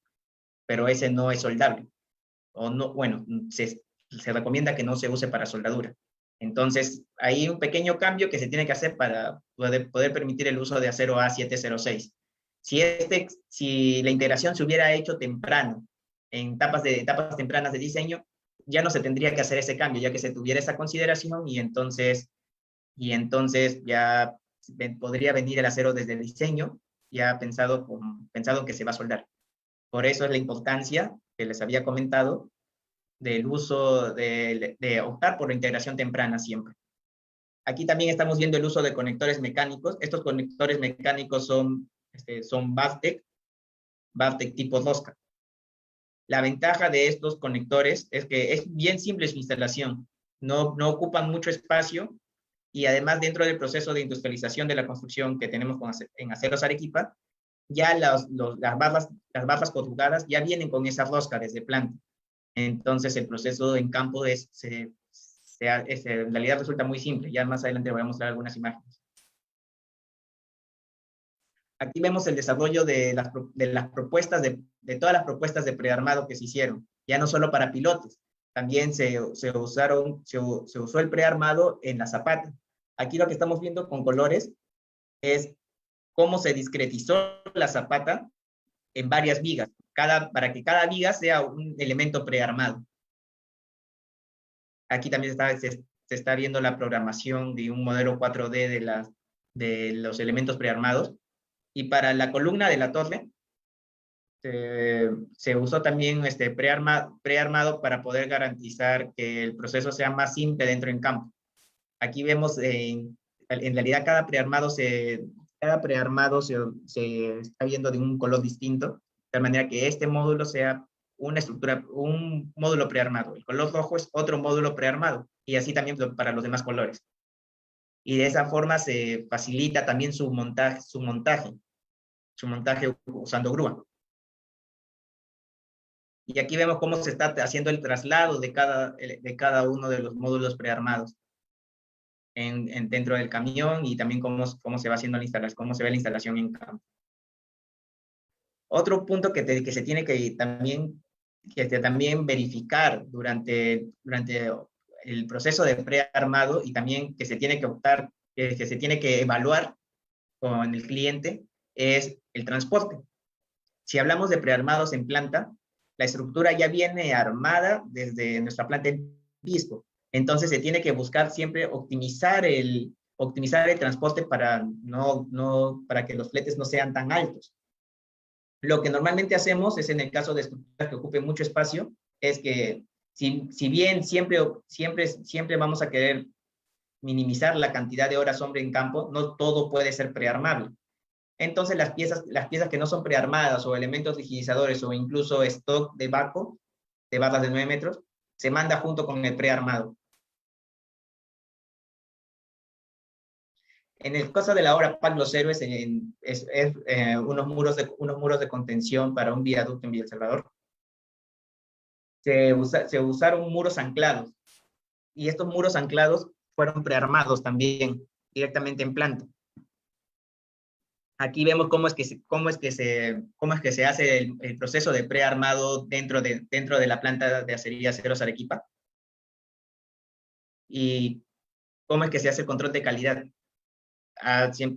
pero ese no es soldable. O no, bueno, se recomienda que no se use para soldadura. Entonces, hay un pequeño cambio que se tiene que hacer para poder permitir el uso de acero A706. Si la integración se hubiera hecho temprano, en etapas tempranas de diseño, ya no se tendría que hacer ese cambio, ya que se tuviera esa consideración, y entonces ya podría venir el acero desde el diseño, ya pensado que se va a soldar. Por eso es la importancia que les había comentado del uso de optar por la integración temprana siempre. Aquí también estamos viendo el uso de conectores mecánicos. Estos conectores mecánicos son Bavtech tipo Rosca. La ventaja de estos conectores es que es bien simple su instalación. No ocupan mucho espacio y además dentro del proceso de industrialización de la construcción que tenemos en Aceros Arequipa, ya las barras conjugadas ya vienen con esa rosca desde planta. Entonces el proceso en campo en realidad resulta muy simple. Ya más adelante voy a mostrar algunas imágenes. Aquí vemos el desarrollo de las propuestas, de todas las propuestas de prearmado que se hicieron, ya no solo para pilotos, también se usó el prearmado en la zapata. Aquí lo que estamos viendo con colores es cómo se discretizó la zapata en varias vigas, para que cada viga sea un elemento prearmado. Aquí también se está viendo la programación de un modelo 4D de los elementos prearmados. Y para la columna de la torre, se usó también prearmado para poder garantizar que el proceso sea más simple dentro en campo. Aquí vemos, en realidad, cada prearmado se está viendo de un color distinto, de tal manera que este módulo sea un módulo prearmado. El color rojo es otro módulo prearmado, y así también para los demás colores. Y de esa forma se facilita también su montaje usando grúa. Y aquí vemos cómo se está haciendo el traslado de cada uno de los módulos prearmados dentro del camión, y también cómo se va haciendo cómo se ve la instalación en campo. Otro punto que se tiene que también verificar durante el proceso de prearmado, y también que se tiene que evaluar con el cliente, es el transporte. Si hablamos de prearmados en planta, la estructura ya viene armada desde nuestra planta en Pisco. Entonces se tiene que buscar siempre optimizar el transporte para que los fletes no sean tan altos. Lo que normalmente hacemos es, en el caso de estructuras que ocupen mucho espacio, es que si bien siempre vamos a querer minimizar la cantidad de horas hombre en campo, no todo puede ser prearmable. Entonces las piezas que no son prearmadas, o elementos rigidizadores, o incluso stock de barco, de barras de 9 metros, se manda junto con el prearmado. En el caso de la obra Pac Los Héroes, unos muros de contención para un viaducto en Villa El Salvador. Se usaron muros anclados, y estos muros anclados fueron prearmados también, directamente en planta. Aquí vemos cómo es que se hace el proceso de prearmado dentro de la planta de Aceros Arequipa, y cómo es que se hace el control de calidad.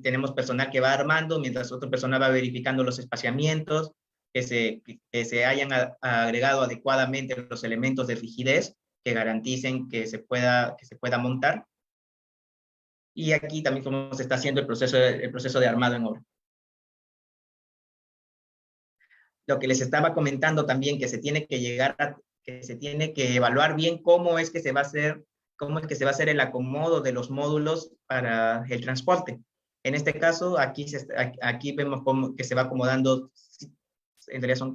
Tenemos personal que va armando, mientras otro personal va verificando los espaciamientos, que se hayan agregado adecuadamente los elementos de rigidez que garanticen que se pueda montar. Y aquí también cómo se está haciendo el proceso de armado en obra. Lo que les estaba comentando también, que se tiene que evaluar bien cómo es que se va a hacer el acomodo de los módulos para el transporte. En este caso, aquí vemos cómo que se va acomodando. En realidad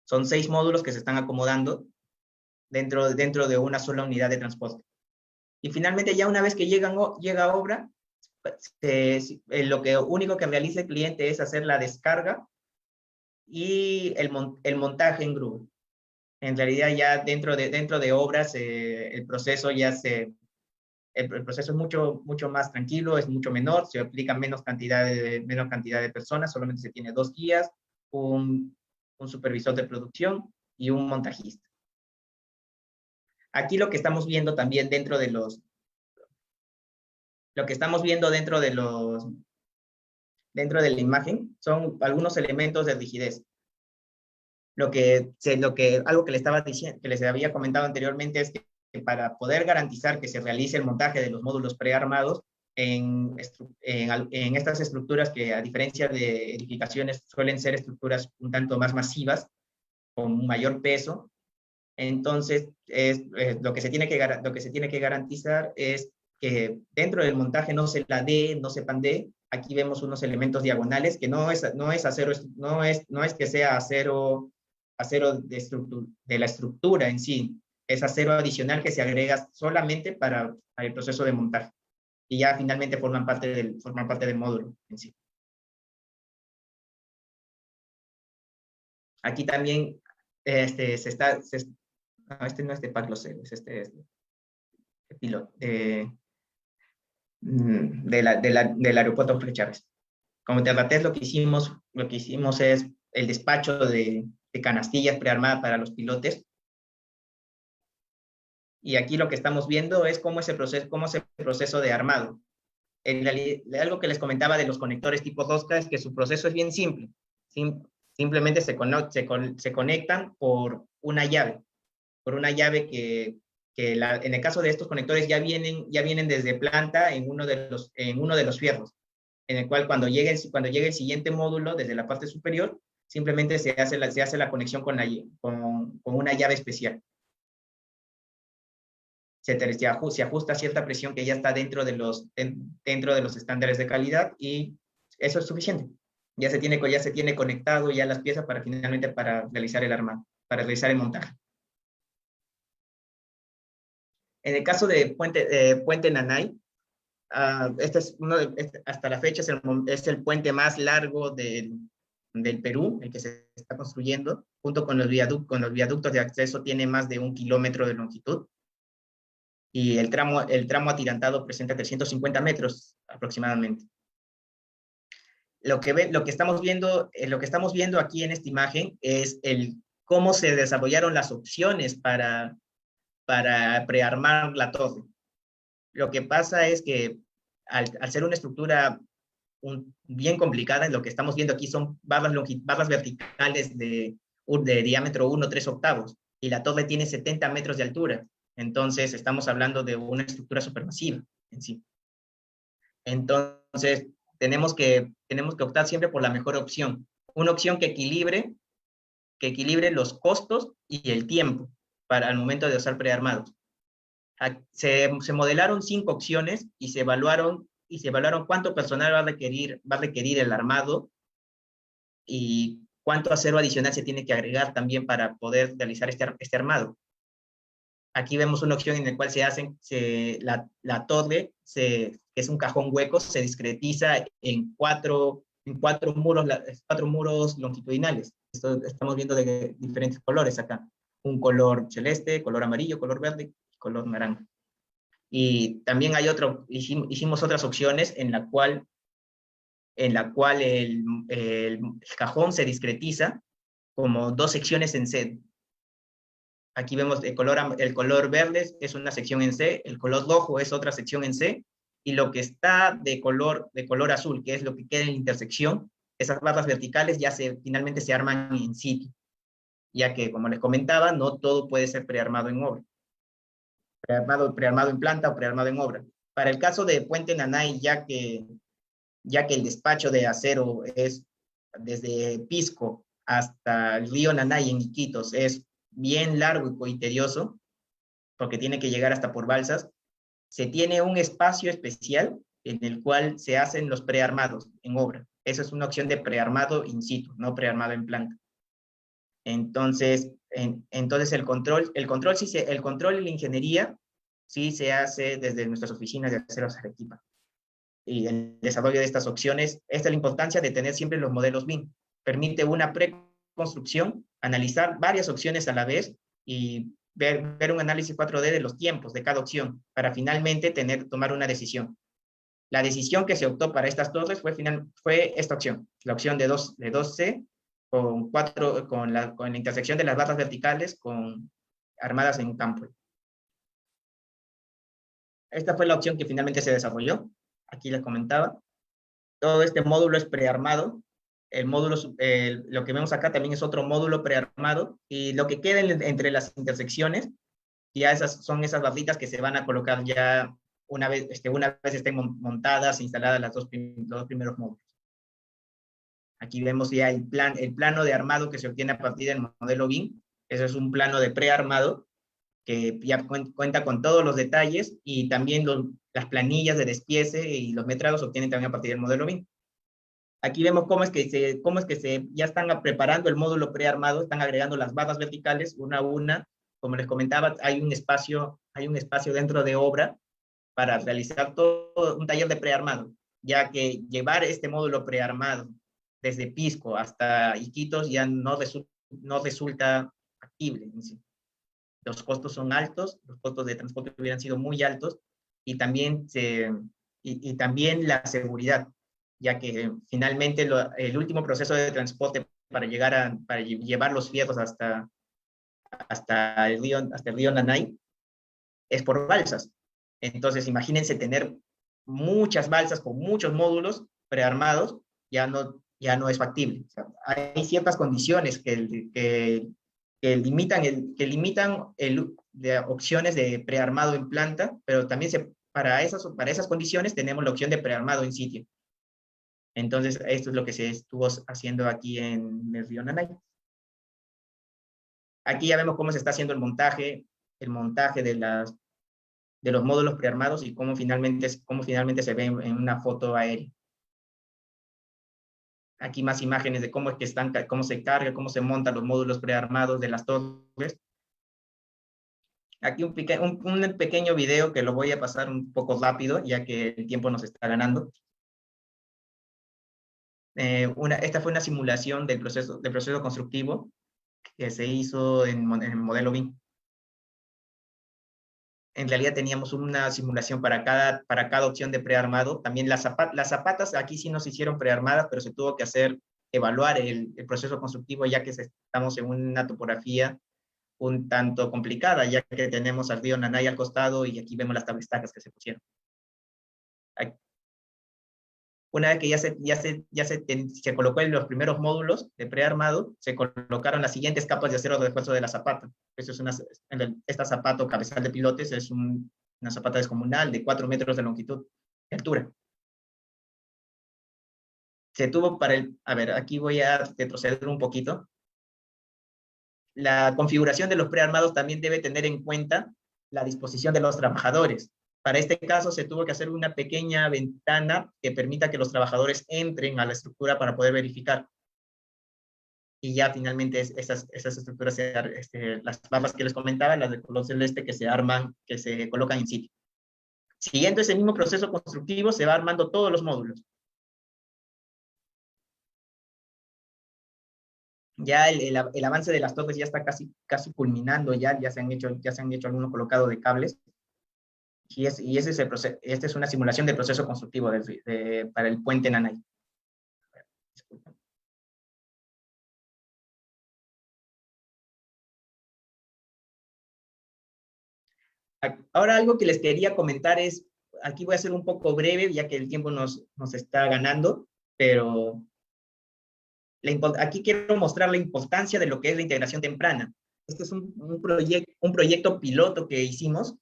son 6 módulos que se están acomodando dentro de una sola unidad de transporte. Y finalmente, ya una vez que llega a obra, lo único que realiza el cliente es hacer la descarga y el montaje en grúa. En realidad, ya dentro de obras, el proceso el proceso es mucho más tranquilo, es mucho menor, se aplica menos cantidad de personas, solamente se tiene 2 guías, un supervisor de producción y un montajista. Aquí lo que estamos viendo también dentro de la imagen son algunos elementos de rigidez. Algo que les había comentado anteriormente, es que para poder garantizar que se realice el montaje de los módulos prearmados en estas estructuras, que a diferencia de edificaciones suelen ser estructuras un tanto más masivas, con un mayor peso, entonces lo que se tiene que garantizar es que dentro del montaje no se ladee, no se pandee. Aquí vemos unos elementos diagonales que no es acero, no es que sea acero de la estructura en sí, es acero adicional que se agrega solamente para el proceso de montaje y ya finalmente forman parte del módulo en sí. Aquí también no, este no es de Paclocel, este es de piloto, del aeropuerto Jorge Chávez. Como Terratés, lo que hicimos es el despacho de canastillas prearmadas para los pilotes. Y aquí lo que estamos viendo es cómo es el proceso de armado. Algo que les comentaba de los conectores tipo Tosca es que su proceso es bien simple. Simplemente se conectan por una llave en el caso de estos conectores ya vienen desde planta en uno de los fierros, en el cual cuando llegue el siguiente módulo desde la parte superior, simplemente se hace la conexión con una llave especial. Se ajusta a cierta presión que ya está dentro de los estándares de calidad y eso es suficiente. Ya se tiene conectado ya las piezas finalmente para realizar el armado, para realizar el montaje. En el caso de Puente Nanay, hasta la fecha es el puente más largo del Perú, el que se está construyendo, junto con los viaductos de acceso, tiene más de 1 kilómetro de longitud, y el tramo atirantado presenta 350 metros aproximadamente. Lo que estamos viendo aquí en esta imagen es cómo se desarrollaron las opciones para prearmar la torre. Lo que pasa es que al ser una estructura bien complicada, lo que estamos viendo aquí son barras verticales de diámetro 1/3 octavos, y la torre tiene 70 metros de altura. Entonces, estamos hablando de una estructura supermasiva en sí. Entonces, tenemos que optar siempre por la mejor opción. Una opción que equilibre los costos y el tiempo al momento de usar prearmados. Se modelaron 5 opciones y se evaluaron cuánto personal va a requerir el armado y cuánto acero adicional se tiene que agregar también para poder realizar este armado. Aquí vemos una opción en la cual la torre, que es un cajón hueco, se discretiza en cuatro muros longitudinales. Estamos viendo de diferentes colores acá. Un color celeste, color amarillo, color verde y color naranja. Y también hicimos otras opciones en la cual el cajón se discretiza como 2 secciones en C. Aquí vemos el color verde es una sección en C, el color rojo es otra sección en C, y lo que está de color azul, que es lo que queda en la intersección, esas barras verticales finalmente se arman in situ, ya que, como les comentaba, no todo puede ser prearmado en obra. Prearmado en planta o prearmado en obra. Para el caso de Puente Nanay, ya que el despacho de acero es desde Pisco hasta el río Nanay en Iquitos, es bien largo y tedioso, porque tiene que llegar hasta por balsas, se tiene un espacio especial en el cual se hacen los prearmados en obra. Esa es una opción de prearmado in situ, no prearmado en planta. Entonces, el control y la ingeniería sí se hace desde nuestras oficinas de Aceros Arequipa. Y el desarrollo de estas opciones, esta es la importancia de tener siempre los modelos BIM. Permite una preconstrucción, analizar varias opciones a la vez y ver un análisis 4D de los tiempos de cada opción para finalmente tomar una decisión. La decisión que se optó para estas torres fue esta opción, la opción de 2C, con la intersección de las barras verticales armadas en un campo. Esta fue la opción que finalmente se desarrolló. Aquí les comentaba. Todo este módulo es prearmado. Lo que vemos acá también es otro módulo prearmado, y lo que queda entre las intersecciones, ya son esas barritas que se van a colocar ya una vez estén montadas, instaladas los dos primeros módulos. Aquí vemos ya el plano de armado que se obtiene a partir del modelo BIM. Eso es un plano de prearmado, que ya cuenta con todos los detalles, y también las planillas de despiece y los metrados se obtienen también a partir del modelo BIM. Aquí vemos cómo es que ya están preparando el módulo prearmado, están agregando las barras verticales una a una. Como les comentaba, hay un espacio dentro de obra para realizar todo un taller de prearmado, ya que llevar este módulo prearmado desde Pisco hasta Iquitos ya no resulta factible. Los costos son altos, los costos de transporte hubieran sido muy altos, y también, y también la seguridad, ya que finalmente el último proceso de transporte para llevar los fierros hasta el río Nanay es por balsas. Entonces, imagínense tener muchas balsas con muchos módulos prearmados, ya no es factible. O sea, hay ciertas condiciones que limitan, de opciones de prearmado en planta, pero también para esas condiciones tenemos la opción de prearmado en sitio. Entonces, esto es lo que se estuvo haciendo aquí en el río Nanay. Aquí ya vemos cómo se está haciendo el montaje de los módulos prearmados, y cómo finalmente se ve en una foto aérea. Aquí más imágenes de cómo es que cómo se carga, cómo se montan los módulos prearmados de las torres. Aquí un pequeño video que lo voy a pasar un poco rápido, ya que el tiempo nos está ganando. Esta fue una simulación del proceso constructivo que se hizo en el modelo BIM. En realidad teníamos una simulación para cada opción de prearmado. También las zapatas aquí sí nos hicieron prearmadas, pero se tuvo que evaluar el proceso constructivo, ya que estamos en una topografía un tanto complicada, ya que tenemos al río Nanay al costado, y aquí vemos las tablestacas que se pusieron. Una vez que se colocó en los primeros módulos de prearmado, se colocaron las siguientes capas de acero de refuerzo de la zapata. Esta zapata o cabezal de pilotes es una zapata descomunal de 4 metros de longitud, de altura. A ver, aquí voy a retroceder un poquito. La configuración de los prearmados también debe tener en cuenta la disposición de los trabajadores. Para este caso se tuvo que hacer una pequeña ventana que permita que los trabajadores entren a la estructura para poder verificar. Y ya finalmente esas estructuras, las barras que les comentaba, las de color celeste, que se colocan en sitio. Siguiendo ese mismo proceso constructivo, se va armando todos los módulos. Ya el avance de las torres ya está casi culminando, ya se han hecho algunos colocados de cables. Y esta es una simulación del proceso constructivo para el puente Nanay. Ahora, algo que les quería comentar es, aquí voy a ser un poco breve, ya que el tiempo nos está ganando, pero aquí quiero mostrar la importancia de lo que es la integración temprana. Este es un proyecto piloto que hicimos,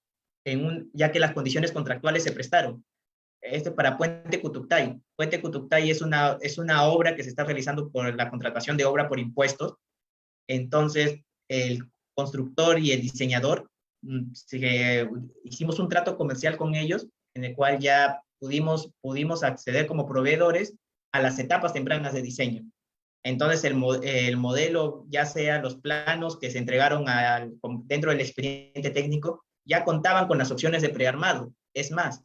ya que las condiciones contractuales se prestaron. Para Puente Cutuctay. Puente Cutuctay es una obra que se está realizando por la contratación de obra por impuestos. Entonces, el constructor y el diseñador, hicimos un trato comercial con ellos, en el cual ya pudimos acceder como proveedores a las etapas tempranas de diseño. Entonces, el modelo, ya sea los planos que se entregaron dentro del expediente técnico, ya contaban con las opciones de prearmado. Es más,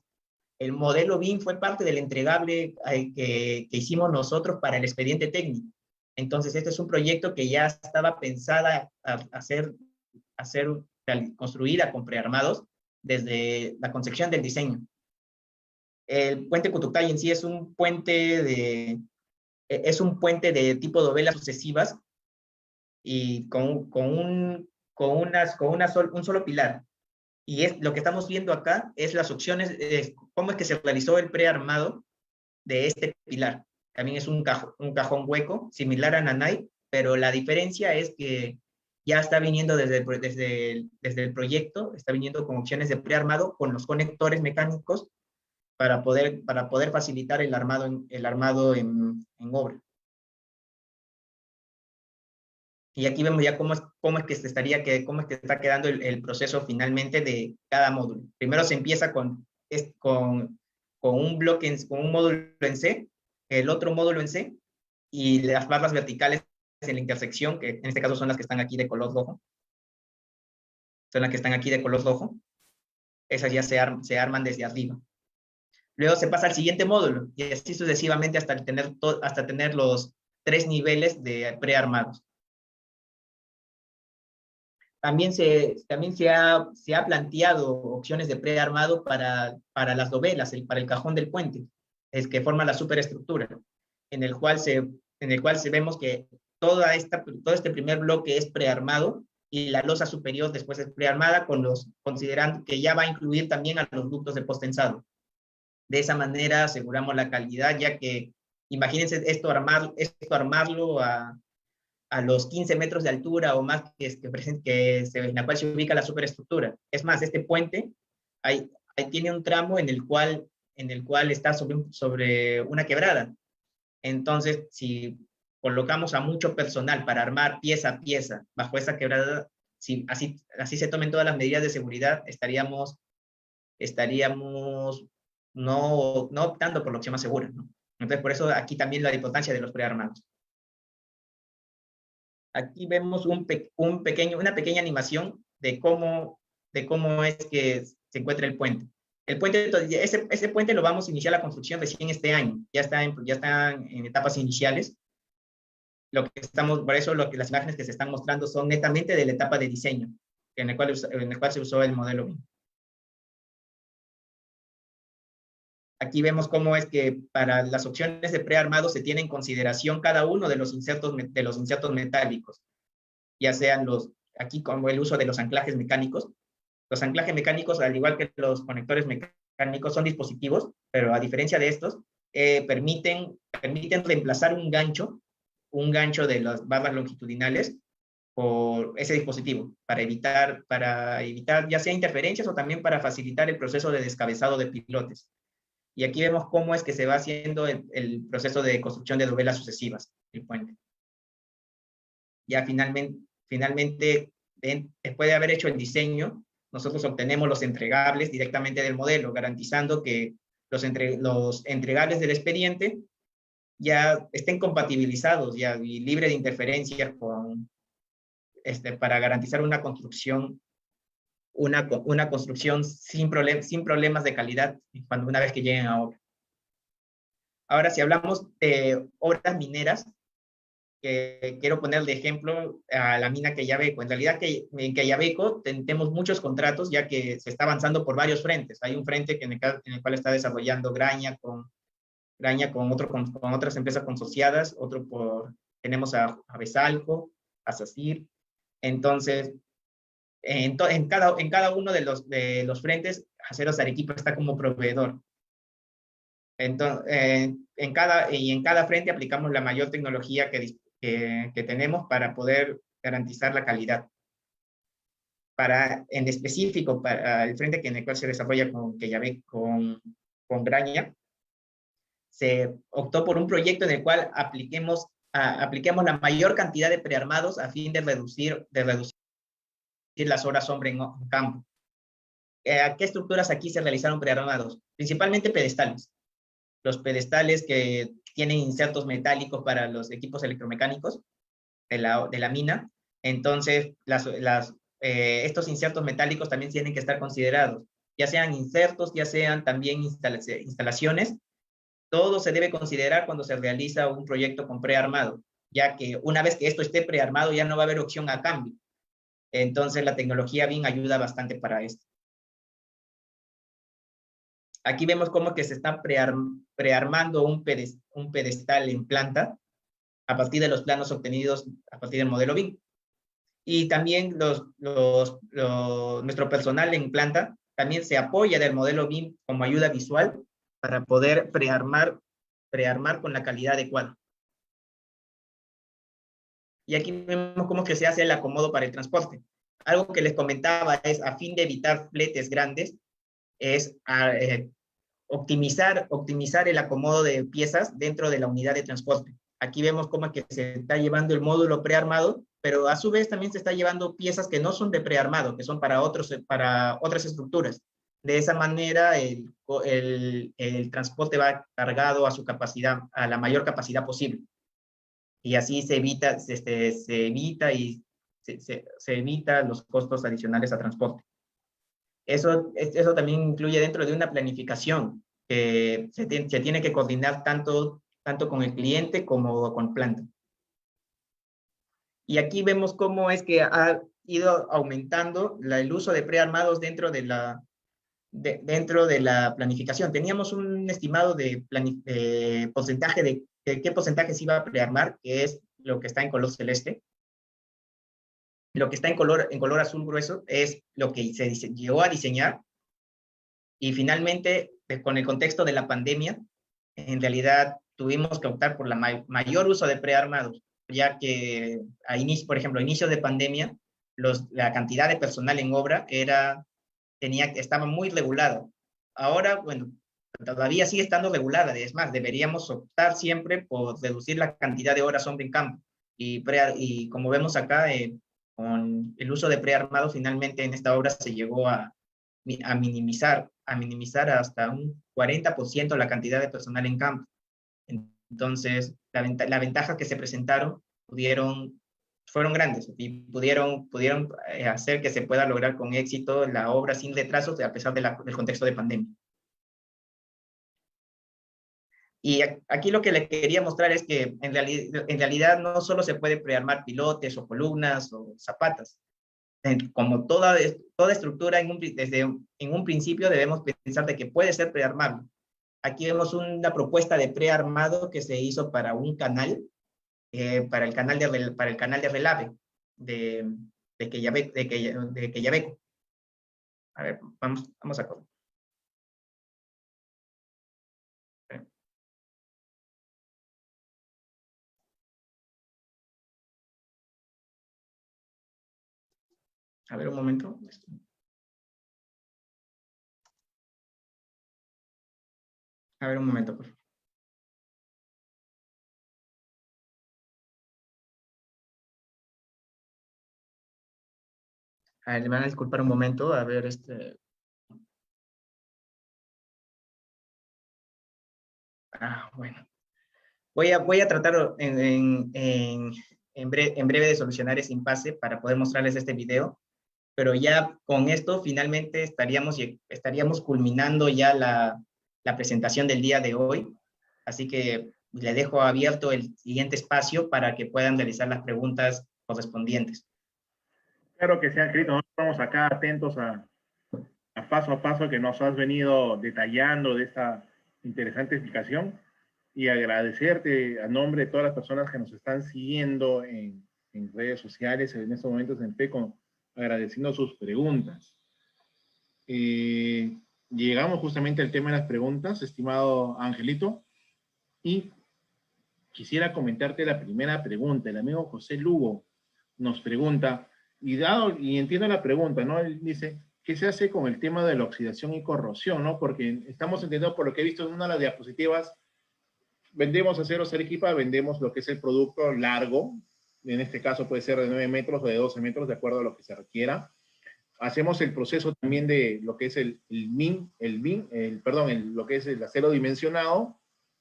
el modelo BIM fue parte del entregable que hicimos nosotros para el expediente técnico. Entonces, este es un proyecto que ya estaba pensada construida con prearmados desde la concepción del diseño. El puente Cutuctay en sí es un puente de tipo dovelas sucesivas, y un solo pilar. Y lo que estamos viendo acá es las opciones, cómo es que se realizó el prearmado de este pilar. También es un cajón hueco, similar a Nanay, pero la diferencia es que ya está viniendo desde el proyecto, está viniendo con opciones de prearmado con los conectores mecánicos para poder facilitar el armado en obra. Y aquí vemos ya cómo es que cómo es que está quedando el proceso finalmente de cada módulo. Primero se empieza con un bloque, con un módulo en C, el otro módulo en C, y las barras verticales en la intersección, que en este caso son las que están aquí de color rojo. Son las que están aquí de color rojo. Esas ya se arman desde arriba. Luego se pasa al siguiente módulo, y así sucesivamente hasta tener los 3 niveles de prearmados. También se ha planteado opciones de prearmado para las dovelas, para el cajón del puente, es que forma la superestructura, en el cual vemos que todo este primer bloque es prearmado y la losa superior después es prearmada, considerando que ya va a incluir también a los ductos de posttensado. De esa manera aseguramos la calidad, ya que imagínense armarlo a los 15 metros de altura o más en la cual se ubica la superestructura. Es más, este puente ahí tiene un tramo en el cual está sobre una quebrada. Entonces, si colocamos a mucho personal para armar pieza a pieza bajo esa quebrada, si así se tomen todas las medidas de seguridad, estaríamos no optando por la opción más segura, ¿no? Entonces, por eso aquí también la importancia de los prearmados. Aquí vemos una pequeña animación de cómo es que se encuentra el puente. El puente, ese puente lo vamos a iniciar la construcción recién este año. Ya está en etapas iniciales. Por eso las imágenes que se están mostrando son netamente de la etapa de diseño, en el cual se usó el modelo BIM. Aquí vemos cómo es que para las opciones de prearmado se tiene en consideración cada uno de los insertos metálicos, ya sean aquí como el uso de los anclajes mecánicos. Los anclajes mecánicos, al igual que los conectores mecánicos, son dispositivos, pero a diferencia de estos, permiten reemplazar un gancho de las barras longitudinales por ese dispositivo, para evitar ya sea interferencias o también para facilitar el proceso de descabezado de pilotes. Y aquí vemos cómo es que se va haciendo el proceso de construcción de dovelas sucesivas del puente. Ya finalmente, después de haber hecho el diseño, nosotros obtenemos los entregables directamente del modelo, garantizando que los entregables del expediente ya estén compatibilizados y libre de interferencias para garantizar una construcción sin problemas de calidad una vez que lleguen a obra. Ahora, si hablamos de obras mineras, que quiero poner de ejemplo a la mina Quellaveco. En realidad, en Quellaveco tenemos muchos contratos, ya que se está avanzando por varios frentes. Hay un frente en el cual está desarrollando Graña con otras empresas consorciadas, tenemos a Besalco, a SACIR. Entonces, en cada uno de los frentes, Aceros Arequipa está como proveedor. Entonces, en cada frente aplicamos la mayor tecnología que tenemos para poder garantizar la calidad. En específico, para el frente en el cual se desarrolla con Graña, se optó por un proyecto en el cual apliquemos la mayor cantidad de prearmados a fin de reducir las horas sombra en campo. ¿A qué estructuras aquí se realizaron prearmados? Principalmente pedestales. Los pedestales que tienen insertos metálicos para los equipos electromecánicos de la mina. Entonces, estos insertos metálicos también tienen que estar considerados, ya sean insertos, ya sean también instalaciones. Todo se debe considerar cuando se realiza un proyecto con prearmado, ya que una vez que esto esté prearmado ya no va a haber opción a cambio. Entonces, la tecnología BIM ayuda bastante para esto. Aquí vemos cómo que se está prearmando un pedestal en planta a partir de los planos obtenidos a partir del modelo BIM. Y también nuestro personal en planta también se apoya del modelo BIM como ayuda visual para poder prearmar con la calidad adecuada. Y aquí vemos cómo que se hace el acomodo para el transporte. Algo que les comentaba es, a fin de evitar fletes grandes, es optimizar el acomodo de piezas dentro de la unidad de transporte. Aquí vemos cómo es que se está llevando el módulo prearmado, pero a su vez también se está llevando piezas que no son de prearmado, que son para otras estructuras. De esa manera, el transporte va cargado a su capacidad, a la mayor capacidad posible. Y así se evita, se evita los costos adicionales a transporte. Eso también incluye dentro de una planificación que se tiene que coordinar tanto con el cliente como con planta. Y aquí vemos cómo es que ha ido aumentando el uso de prearmados dentro de la planificación. Teníamos un estimado de porcentaje de qué porcentaje se iba a prearmar, que es lo que está en color celeste. Lo que está en color azul grueso es lo que se llegó a diseñar. Y finalmente, con el contexto de la pandemia, en realidad tuvimos que optar por la mayor uso de prearmados, ya que, por ejemplo, a inicios de pandemia, la cantidad de personal en obra estaba muy regulada. Ahora, bueno, todavía sigue estando regulada. Es más, deberíamos optar siempre por reducir la cantidad de horas hombre en campo. Y como vemos acá, con el uso de prearmado, finalmente en esta obra se llegó a minimizar hasta un 40% la cantidad de personal en campo. Entonces, la ventaja que se presentaron fueron grandes y pudieron hacer que se pueda lograr con éxito la obra sin retrasos a pesar del contexto de pandemia. Y aquí lo que les quería mostrar es que en realidad no solo se puede prearmar pilotes o columnas o zapatas. Como toda estructura, en un principio debemos pensar de que puede ser prearmable. Aquí vemos una propuesta de prearmado que se hizo para un canal, para el canal de Relave de Quellaveco. A ver, vamos a cómo. A ver, un momento. A ver, un momento, por favor. A ver, me van a disculpar un momento. A ver, bueno. Voy a tratar en breve de solucionar ese impasse para poder mostrarles este video, pero ya con esto finalmente estaríamos culminando ya la presentación del día de hoy, así que le dejo abierto el siguiente espacio para que puedan realizar las preguntas correspondientes. Claro que sí, Angelito, nosotros estamos acá atentos a paso que nos has venido detallando de esta interesante explicación y agradecerte a nombre de todas las personas que nos están siguiendo en redes sociales en estos momentos en PECO, agradeciendo sus preguntas. Llegamos justamente al tema de las preguntas, estimado Angelito, y quisiera comentarte la primera pregunta. El amigo José Lugo nos pregunta, y entiendo la pregunta, ¿no? Él dice, ¿qué se hace con el tema de la oxidación y corrosión, ¿no? Porque estamos entendiendo, por lo que he visto en una de las diapositivas, vendemos aceros Arequipa, vendemos lo que es el producto largo, en este caso puede ser de 9 metros o de 12 metros, de acuerdo a lo que se requiera. Hacemos el proceso también de lo que es lo que es el acero dimensionado,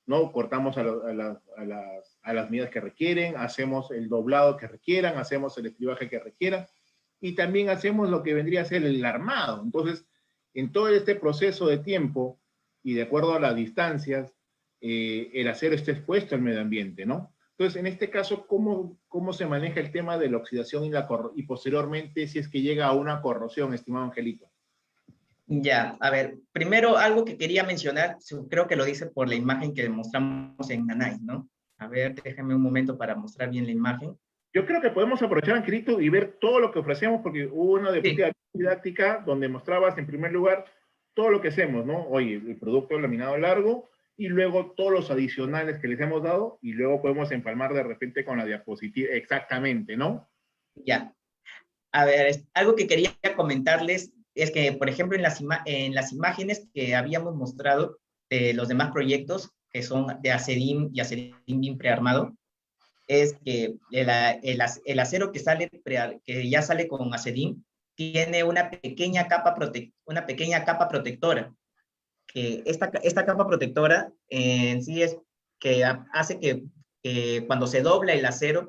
¿no? Cortamos a las medidas que requieren, hacemos el doblado que requieran, hacemos el estribaje que requiera, y también hacemos lo que vendría a ser el armado. Entonces, en todo este proceso de tiempo, y de acuerdo a las distancias, el acero está expuesto al medio ambiente, ¿no? Entonces, en este caso, ¿cómo se maneja el tema de la oxidación y posteriormente, si es que llega a una corrosión, estimado Angelito? Ya, a ver, primero algo que quería mencionar, creo que lo dice por la imagen que mostramos en Nanay, ¿no? A ver, déjame un momento para mostrar bien la imagen. Yo creo que podemos aprovechar, Angelito, y ver todo lo que ofrecemos, porque hubo una diapositiva didáctica donde mostrabas, en primer lugar, todo lo que hacemos, ¿no? Oye, el producto laminado largo, y luego todos los adicionales que les hemos dado, y luego podemos empalmar de repente con la diapositiva, exactamente, ¿no? Ya. A ver, algo que quería comentarles es que, por ejemplo, en las imágenes que habíamos mostrado de los demás proyectos, que son de ACEDIM y ACEDIM BIM prearmado, es que el acero que sale, que ya sale con acedín, tiene una pequeña capa protectora, que esta capa protectora en sí es que hace que cuando se dobla el acero,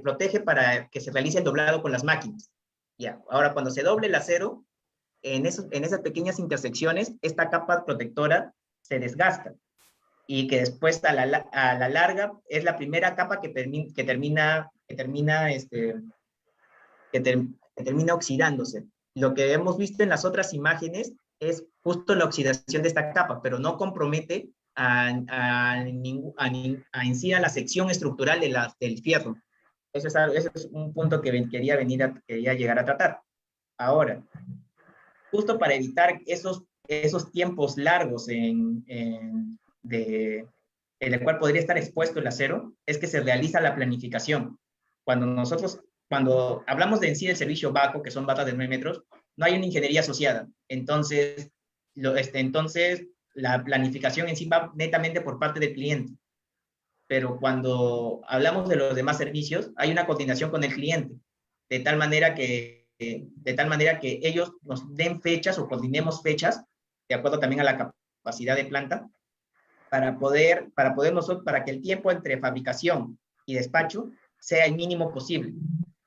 protege para que se realice el doblado con las máquinas. Ya, ahora cuando se doble el acero, en esas pequeñas intersecciones, esta capa protectora se desgasta y que después a la larga es la primera capa que termina oxidándose. Lo que hemos visto en las otras imágenes es justo la oxidación de esta capa, pero no compromete en sí a la sección estructural del fierro. Ese es un punto que quería llegar a tratar. Ahora, justo para evitar esos tiempos largos en el cual podría estar expuesto el acero, es que se realiza la planificación. Cuando hablamos de en sí del servicio BACO, que son batas de 9 metros, no hay una ingeniería asociada. Entonces, entonces la planificación en sí va netamente por parte del cliente. Pero cuando hablamos de los demás servicios, hay una coordinación con el cliente, de tal manera que ellos nos den fechas o coordinemos fechas, de acuerdo también a la capacidad de planta, para que el tiempo entre fabricación y despacho sea el mínimo posible.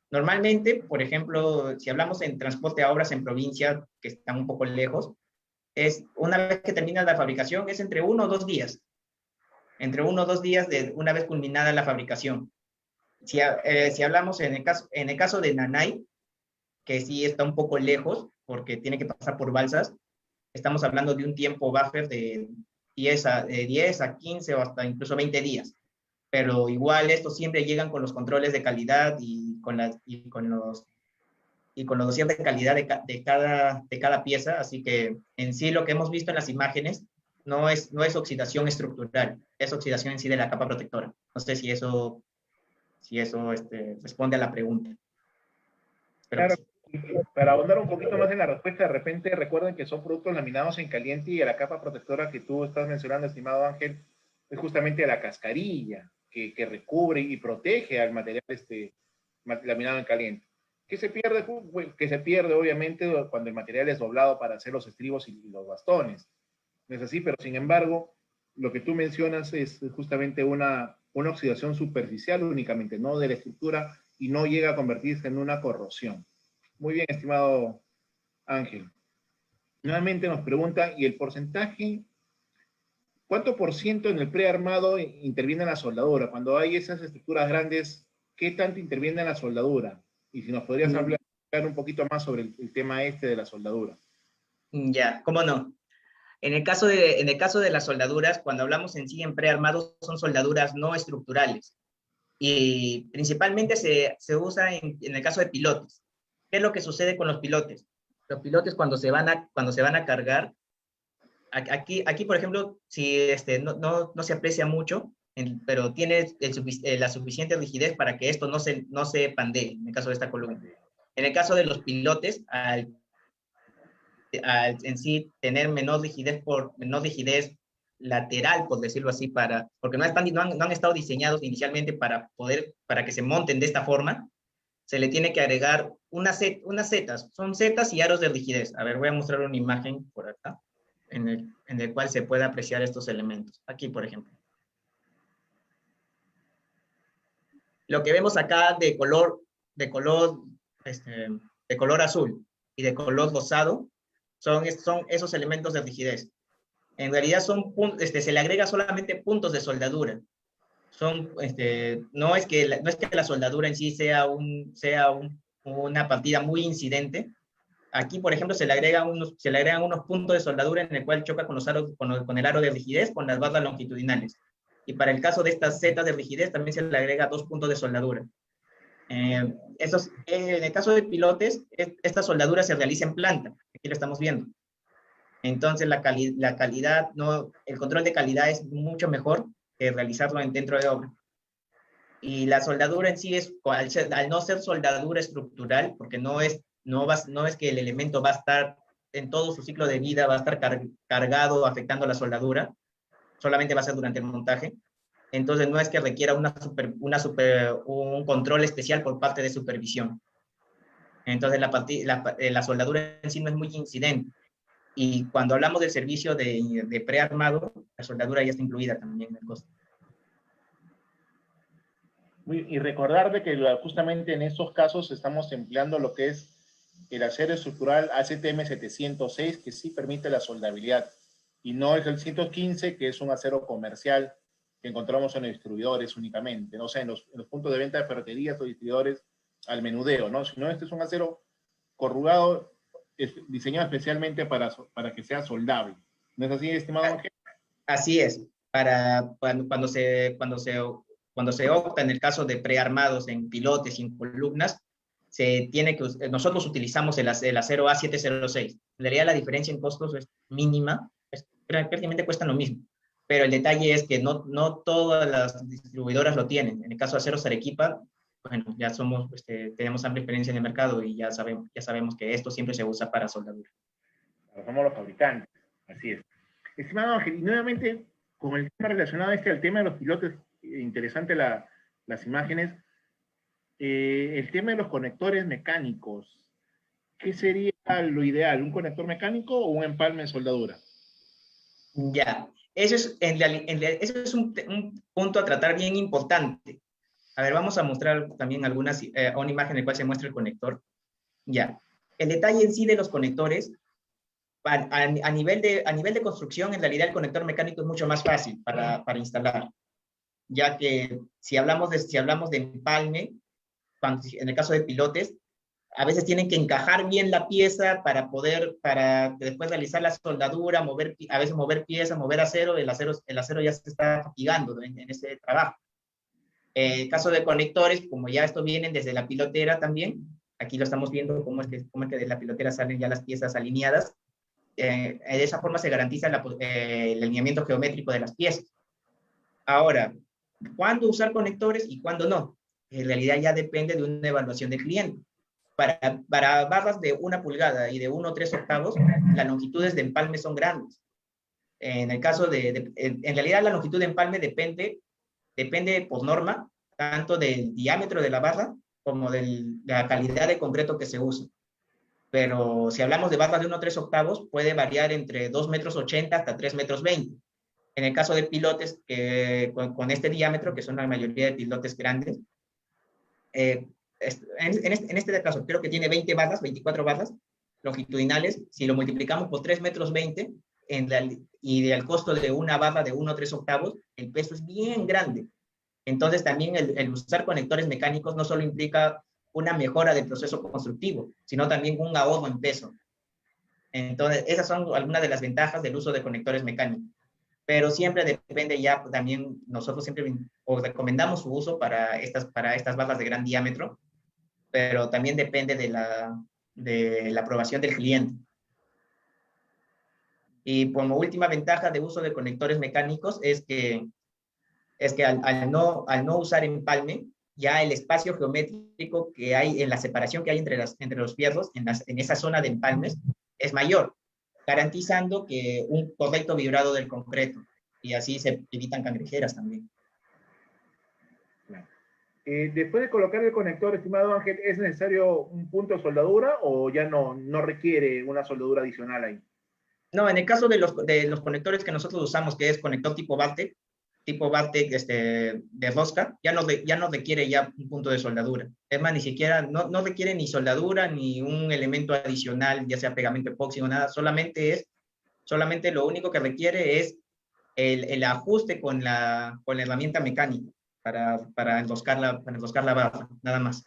Normalmente, por ejemplo, si hablamos en transporte a obras en provincia que están un poco lejos, es una vez que termina la fabricación, es entre 1 o 2 días. Entre 1 o 2 días de una vez culminada la fabricación. Si hablamos en el caso de Nanay, que sí está un poco lejos, porque tiene que pasar por balsas, estamos hablando de un tiempo buffer de 10 a 15 o hasta incluso 20 días. Pero igual estos siempre llegan con los controles de calidad y con los dossiers de calidad de cada pieza, así que en sí lo que hemos visto en las imágenes no es oxidación estructural, es oxidación en sí de la capa protectora. No sé si eso responde a la pregunta. Espero Claro, que sí. para ahondar un poquito más en la respuesta, de repente recuerden que son productos laminados en caliente y la capa protectora que tú estás mencionando, estimado Ángel, es justamente la cascarilla que recubre y protege al material laminado en caliente. ¿Qué se pierde? Que se pierde obviamente cuando el material es doblado para hacer los estribos y los bastones. No es así, pero sin embargo, lo que tú mencionas es justamente una oxidación superficial únicamente, no de la estructura, y no llega a convertirse en una corrosión. Muy bien, estimado Ángel. Nuevamente nos pregunta, ¿y el porcentaje? ¿Cuánto por ciento en el prearmado interviene en la soldadura? Cuando hay esas estructuras grandes, ¿qué tanto interviene en la soldadura? Y si nos podrías hablar un poquito más sobre el tema de la soldadura. Ya, cómo no. En el caso de las soldaduras, cuando hablamos en sí en prearmados, son soldaduras no estructurales. Y principalmente se usa en el caso de pilotes. ¿Qué es lo que sucede con los pilotes? Los pilotes cuando se van a cargar, aquí por ejemplo, si no se aprecia mucho, pero tiene la suficiente rigidez para que esto no se pandee, en el caso de esta columna. En el caso de los pilotes, al en sí tener menor rigidez lateral, por decirlo así, porque no han estado diseñados inicialmente para que se monten de esta forma, se le tiene que agregar unas setas, son setas y aros de rigidez. A ver, voy a mostrar una imagen por acá, en el cual se puede apreciar estos elementos. Aquí, por ejemplo. Lo que vemos acá de color azul y de color rosado son esos elementos de rigidez. En realidad se le agrega solamente puntos de soldadura. No es que la soldadura en sí sea una partida muy incidente. Aquí, por ejemplo, se le agregan unos puntos de soldadura en el cual choca con el aro de rigidez, con las barras longitudinales. Y para el caso de estas setas de rigidez, también se le agrega 2 puntos de soldadura. En el caso de pilotes, esta soldadura se realiza en planta. Aquí lo estamos viendo. Entonces, el control de calidad es mucho mejor que realizarlo dentro de obra. Y la soldadura en sí al no ser soldadura estructural, porque no es que el elemento va a estar en todo su ciclo de vida, va a estar cargado afectando la soldadura, solamente va a ser durante el montaje. entonces no es que requiera un control especial por parte de supervisión. Entonces la soldadura en sí no es muy incidente. Y cuando hablamos del servicio de prearmado, la soldadura ya está incluida también en el costo. Y recordar de que justamente en estos casos estamos empleando lo que es el acero estructural ACTM 706, que sí permite la soldabilidad, y no es el 115, que es un acero comercial que encontramos en los distribuidores únicamente, ¿no? O sea, en los puntos de venta de ferreterías o distribuidores al menudeo, ¿no? Sino este es un acero corrugado, diseñado especialmente para que sea soldable. ¿No es así, estimado Ángel? Así es. Cuando se opta en el caso de prearmados en pilotes y en columnas, nosotros utilizamos el acero A706. En realidad la diferencia en costos es mínima, prácticamente cuestan lo mismo. Pero el detalle es que no todas las distribuidoras lo tienen. En el caso de Aceros Arequipa, bueno, ya tenemos amplia experiencia en el mercado y ya sabemos que esto siempre se usa para soldadura. Somos los fabricantes, así es. Estimado Ángel, y nuevamente, con el tema relacionado al tema de los pilotos, interesante las imágenes, el tema de los conectores mecánicos, ¿qué sería lo ideal? ¿Un conector mecánico o un empalme en soldadura? Ya, eso es un punto a tratar bien importante. A ver, vamos a mostrar también una imagen en la cual se muestra el conector. Ya, el detalle en sí de los conectores, a nivel de construcción, en realidad el conector mecánico es mucho más fácil para instalar, ya que si hablamos de empalme, en el caso de pilotes, a veces tienen que encajar bien la pieza para después realizar la soldadura, a veces mover piezas, mover acero, el acero ya se está fatigando en ese trabajo. En el caso de conectores, como ya estos vienen desde la pilotera también, aquí lo estamos viendo cómo es que de la pilotera salen ya las piezas alineadas, de esa forma se garantiza el alineamiento geométrico de las piezas. Ahora, ¿cuándo usar conectores y cuándo no? En realidad ya depende de una evaluación del cliente. Para barras de 1 pulgada y de 1/3 octavos, las longitudes de empalme son grandes. En el caso en realidad la longitud de empalme depende por norma, tanto del diámetro de la barra como de la calidad de concreto que se usa. Pero si hablamos de barras de 1/3 octavos, puede variar entre 2,80 m hasta 3,20 m. En el caso de pilotes con este diámetro, que son la mayoría de pilotes grandes, en este caso creo que tiene 24 barras longitudinales. Si lo multiplicamos por 3,20 m, y del costo de una barra de 1/3 octavos, el peso es bien grande. Entonces también el usar conectores mecánicos no solo implica una mejora del proceso constructivo, sino también un ahorro en peso. Entonces, esas son algunas de las ventajas del uso de conectores mecánicos. Pero siempre depende ya, también nosotros siempre os recomendamos su uso para estas barras de gran diámetro, pero también depende de la aprobación del cliente. Y como última ventaja de uso de conectores mecánicos es que al no usar empalme, ya el espacio geométrico que hay en la separación que hay entre los fierros, en esa zona de empalmes, es mayor, garantizando que un correcto vibrado del concreto, y así se evitan cangrejeras también. Después de colocar el conector, estimado Ángel, ¿es necesario un punto de soldadura o ya no requiere una soldadura adicional ahí? No, en el caso de los conectores que nosotros usamos, que es conector tipo Bartec de rosca, ya no requiere ya un punto de soldadura. Es más, ni siquiera, no requiere ni soldadura ni un elemento adicional, ya sea pegamento epoxi o nada, solamente lo único que requiere es el ajuste con la herramienta mecánica para enroscar la barra, nada más.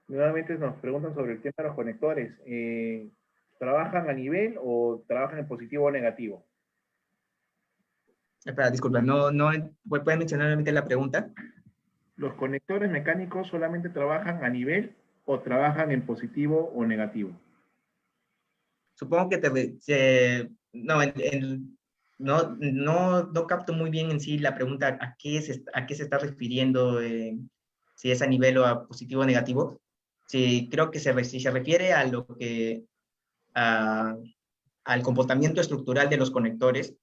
Nuevamente nos preguntan sobre el tema de los conectores. ¿Trabajan a nivel o trabajan en positivo o negativo? Espera, disculpa, ¿pueden mencionar nuevamente la pregunta? ¿Los conectores mecánicos solamente trabajan a nivel o trabajan en positivo o negativo? Supongo que no capto muy bien en sí la pregunta a qué se está refiriendo, si es a nivel o a positivo o negativo. Sí, creo que si se refiere a al comportamiento estructural de los conectores,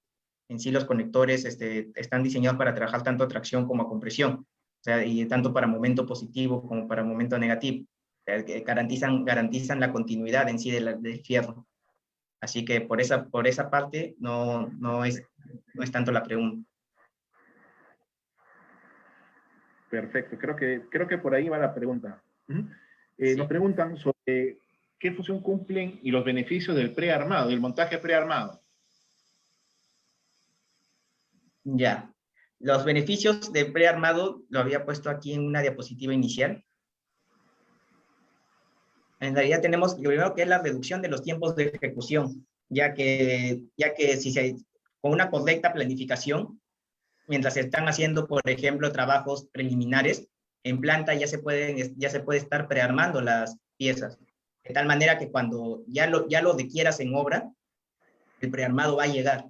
en sí los conectores están diseñados para trabajar tanto a tracción como a compresión, o sea, y tanto para momento positivo como para momento negativo. O sea, que garantizan la continuidad en sí del fierro. Así que por esa parte no es tanto la pregunta. Perfecto, creo que por ahí va la pregunta. Sí. Nos preguntan sobre qué función cumplen y los beneficios del prearmado, del montaje prearmado. Ya. Los beneficios del prearmado lo había puesto aquí en una diapositiva inicial. En realidad tenemos primero que es la reducción de los tiempos de ejecución, ya que con una correcta planificación, mientras se están haciendo, por ejemplo, trabajos preliminares, en planta ya se puede estar prearmando las piezas, de tal manera que cuando ya lo requieras en obra, el prearmado va a llegar,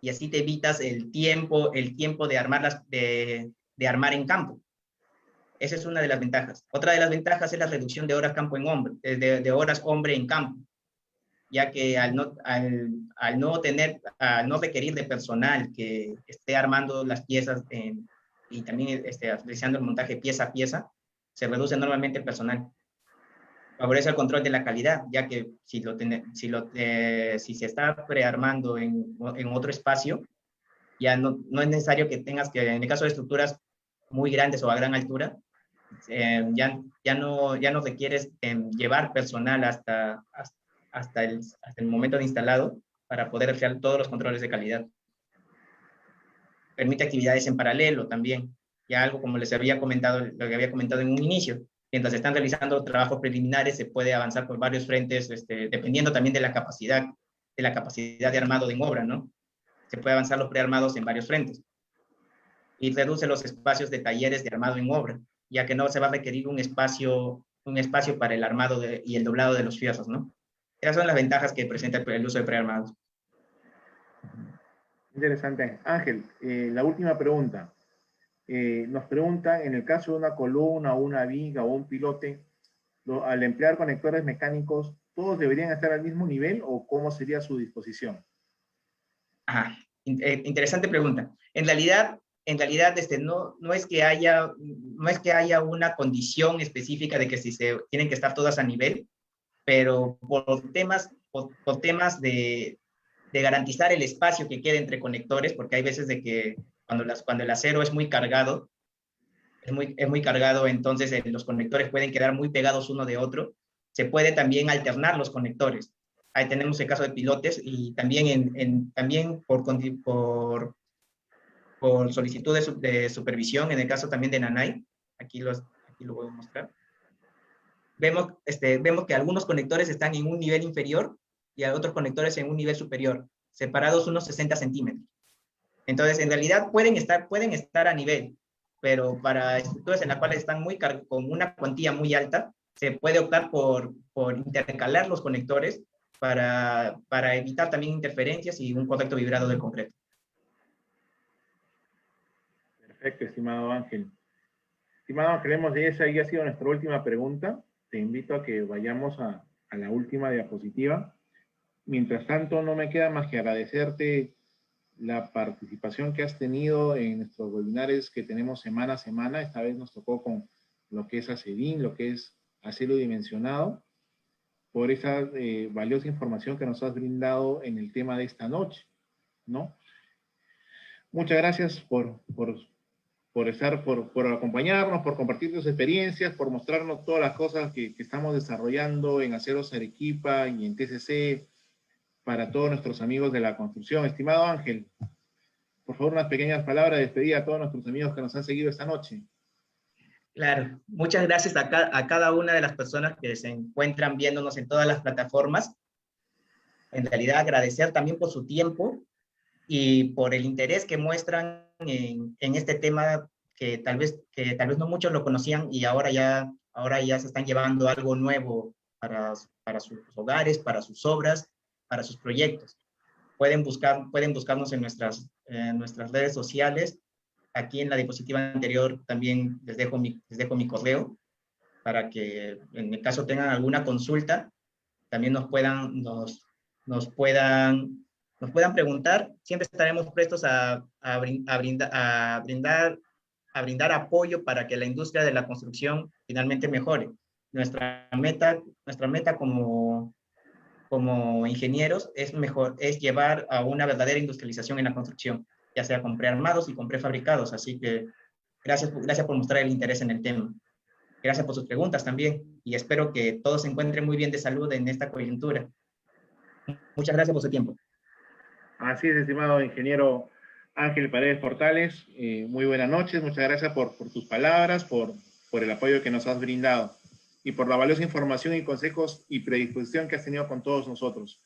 y así te evitas el tiempo de armar en campo. Esa es una de las ventajas. Otra de las ventajas es la reducción de horas de horas hombre en campo, ya que al no requerir de personal que esté armando las piezas y también realizando el montaje pieza a pieza, se reduce enormemente el personal. Favorece el control de la calidad, ya que si se está prearmando en otro espacio, ya no es necesario que tengas que, en el caso de estructuras muy grandes o a gran altura, ya no requieres llevar personal hasta el momento de instalado para poder realizar todos los controles de calidad. Permite actividades en paralelo también, ya algo como les había comentado, lo que había comentado en un inicio. Mientras se están realizando trabajos preliminares, se puede avanzar por varios frentes, dependiendo también de la capacidad de armado en obra, ¿no? Se puede avanzar los prearmados en varios frentes. Y reduce los espacios de talleres de armado en obra, ya que no se va a requerir un espacio para el armado y el doblado de los fierros, ¿no? Esas son las ventajas que presenta el uso de prearmados. Interesante. Ángel, la última pregunta. Nos preguntan, en el caso de una columna, o una viga o un pilote, al emplear conectores mecánicos, ¿todos deberían estar al mismo nivel o cómo sería su disposición? Ajá, interesante pregunta. En realidad no es que haya una condición específica de que si se tienen que estar todas a nivel, pero por temas de garantizar el espacio que quede entre conectores, porque hay veces de que cuando el acero es muy cargado, entonces los conectores pueden quedar muy pegados uno de otro. Se puede también alternar los conectores. Ahí tenemos el caso de pilotes y también, también por solicitud de supervisión, en el caso también de Nanay, aquí lo voy a mostrar. Vemos que algunos conectores están en un nivel inferior y otros conectores en un nivel superior, separados unos 60 centímetros. Entonces, en realidad pueden estar a nivel, pero para estructuras en las cuales están con una cuantía muy alta, se puede optar por intercalar los conectores para evitar también interferencias y un correcto vibrado del concreto. Perfecto, estimado Ángel. Estimado Ángel, esa ya ha sido nuestra última pregunta. Te invito a que vayamos a la última diapositiva. Mientras tanto, no me queda más que agradecerte la participación que has tenido en nuestros webinares que tenemos semana a semana. Esta vez nos tocó con lo que es ACEDIN, lo que es acero dimensionado, por esa valiosa información que nos has brindado en el tema de esta noche, ¿no? Muchas gracias por acompañarnos, por compartir tus experiencias, por mostrarnos todas las cosas que estamos desarrollando en Aceros Arequipa y en TCC para todos nuestros amigos de la construcción. Estimado Ángel, por favor, unas pequeñas palabras de despedida a todos nuestros amigos que nos han seguido esta noche. Claro, muchas gracias a cada una de las personas que se encuentran viéndonos en todas las plataformas. En realidad, agradecer también por su tiempo y por el interés que muestran en este tema que tal vez no muchos lo conocían y ahora ya se están llevando algo nuevo para sus hogares, para sus obras, para sus proyectos. Pueden buscarnos en nuestras redes sociales. Aquí en la diapositiva anterior también les dejo mi correo para que en el caso tengan alguna consulta, también nos puedan nos puedan preguntar, siempre estaremos prestos a brindar apoyo para que la industria de la construcción finalmente mejore. Nuestra meta como ingenieros es llevar a una verdadera industrialización en la construcción, ya sea con prearmados y con prefabricados. Así que gracias por mostrar el interés en el tema. Gracias por sus preguntas también y espero que todos se encuentren muy bien de salud en esta coyuntura. Muchas gracias por su tiempo. Así es, estimado ingeniero Ángel Paredes Portales. Muy buenas noches, muchas gracias por tus palabras, por el apoyo que nos has brindado y por la valiosa información y consejos y predisposición que has tenido con todos nosotros.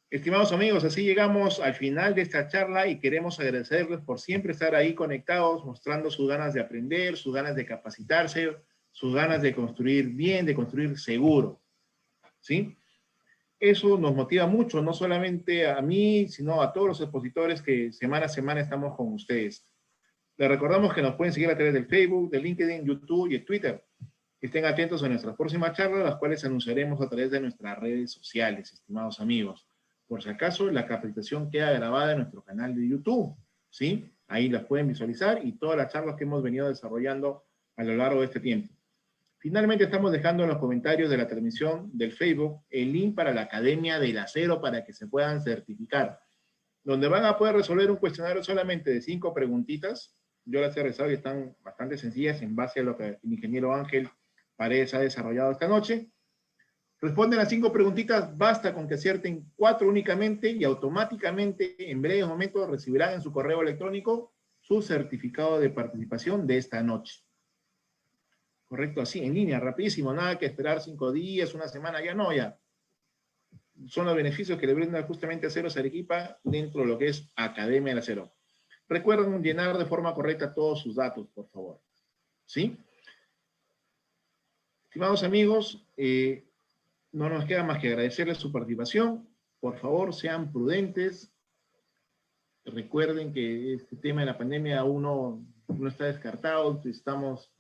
Estimados amigos, así llegamos al final de esta charla y queremos agradecerles por siempre estar ahí conectados, mostrando sus ganas de aprender, sus ganas de capacitarse, sus ganas de construir bien, de construir seguro, ¿sí? Eso nos motiva mucho, no solamente a mí, sino a todos los expositores que semana a semana estamos con ustedes. Les recordamos que nos pueden seguir a través del Facebook, de LinkedIn, YouTube y Twitter. Estén atentos a nuestras próximas charlas, las cuales anunciaremos a través de nuestras redes sociales, estimados amigos. Por si acaso, la capacitación queda grabada en nuestro canal de YouTube, ¿sí? Ahí las pueden visualizar y todas las charlas que hemos venido desarrollando a lo largo de este tiempo. Finalmente, estamos dejando en los comentarios de la transmisión del Facebook el link para la Academia del Acero para que se puedan certificar, donde van a poder resolver un cuestionario solamente de 5 preguntitas. Yo las he realizado y están bastante sencillas en base a lo que el ingeniero Ángel Paredes ha desarrollado esta noche. Responden las 5 preguntitas, basta con que acierten 4 únicamente y automáticamente en breves momentos recibirán en su correo electrónico su certificado de participación de esta noche. Correcto, así, en línea, rapidísimo, nada que esperar 5 días, una semana, ya no, ya. Son los beneficios que le brinda justamente Aceros Arequipa dentro de lo que es Academia del Acero. Recuerden llenar de forma correcta todos sus datos, por favor. ¿Sí? Estimados amigos, no nos queda más que agradecerles su participación. Por favor, sean prudentes. Recuerden que este tema de la pandemia aún no está descartado. Estamos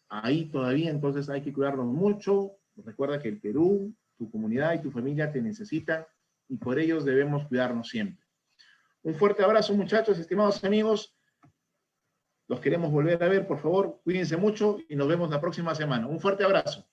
ahí todavía, entonces hay que cuidarnos mucho. Recuerda que el Perú, tu comunidad y tu familia te necesitan y por ellos debemos cuidarnos siempre. Un fuerte abrazo, muchachos, estimados amigos. Los queremos volver a ver, por favor, cuídense mucho y nos vemos la próxima semana. Un fuerte abrazo.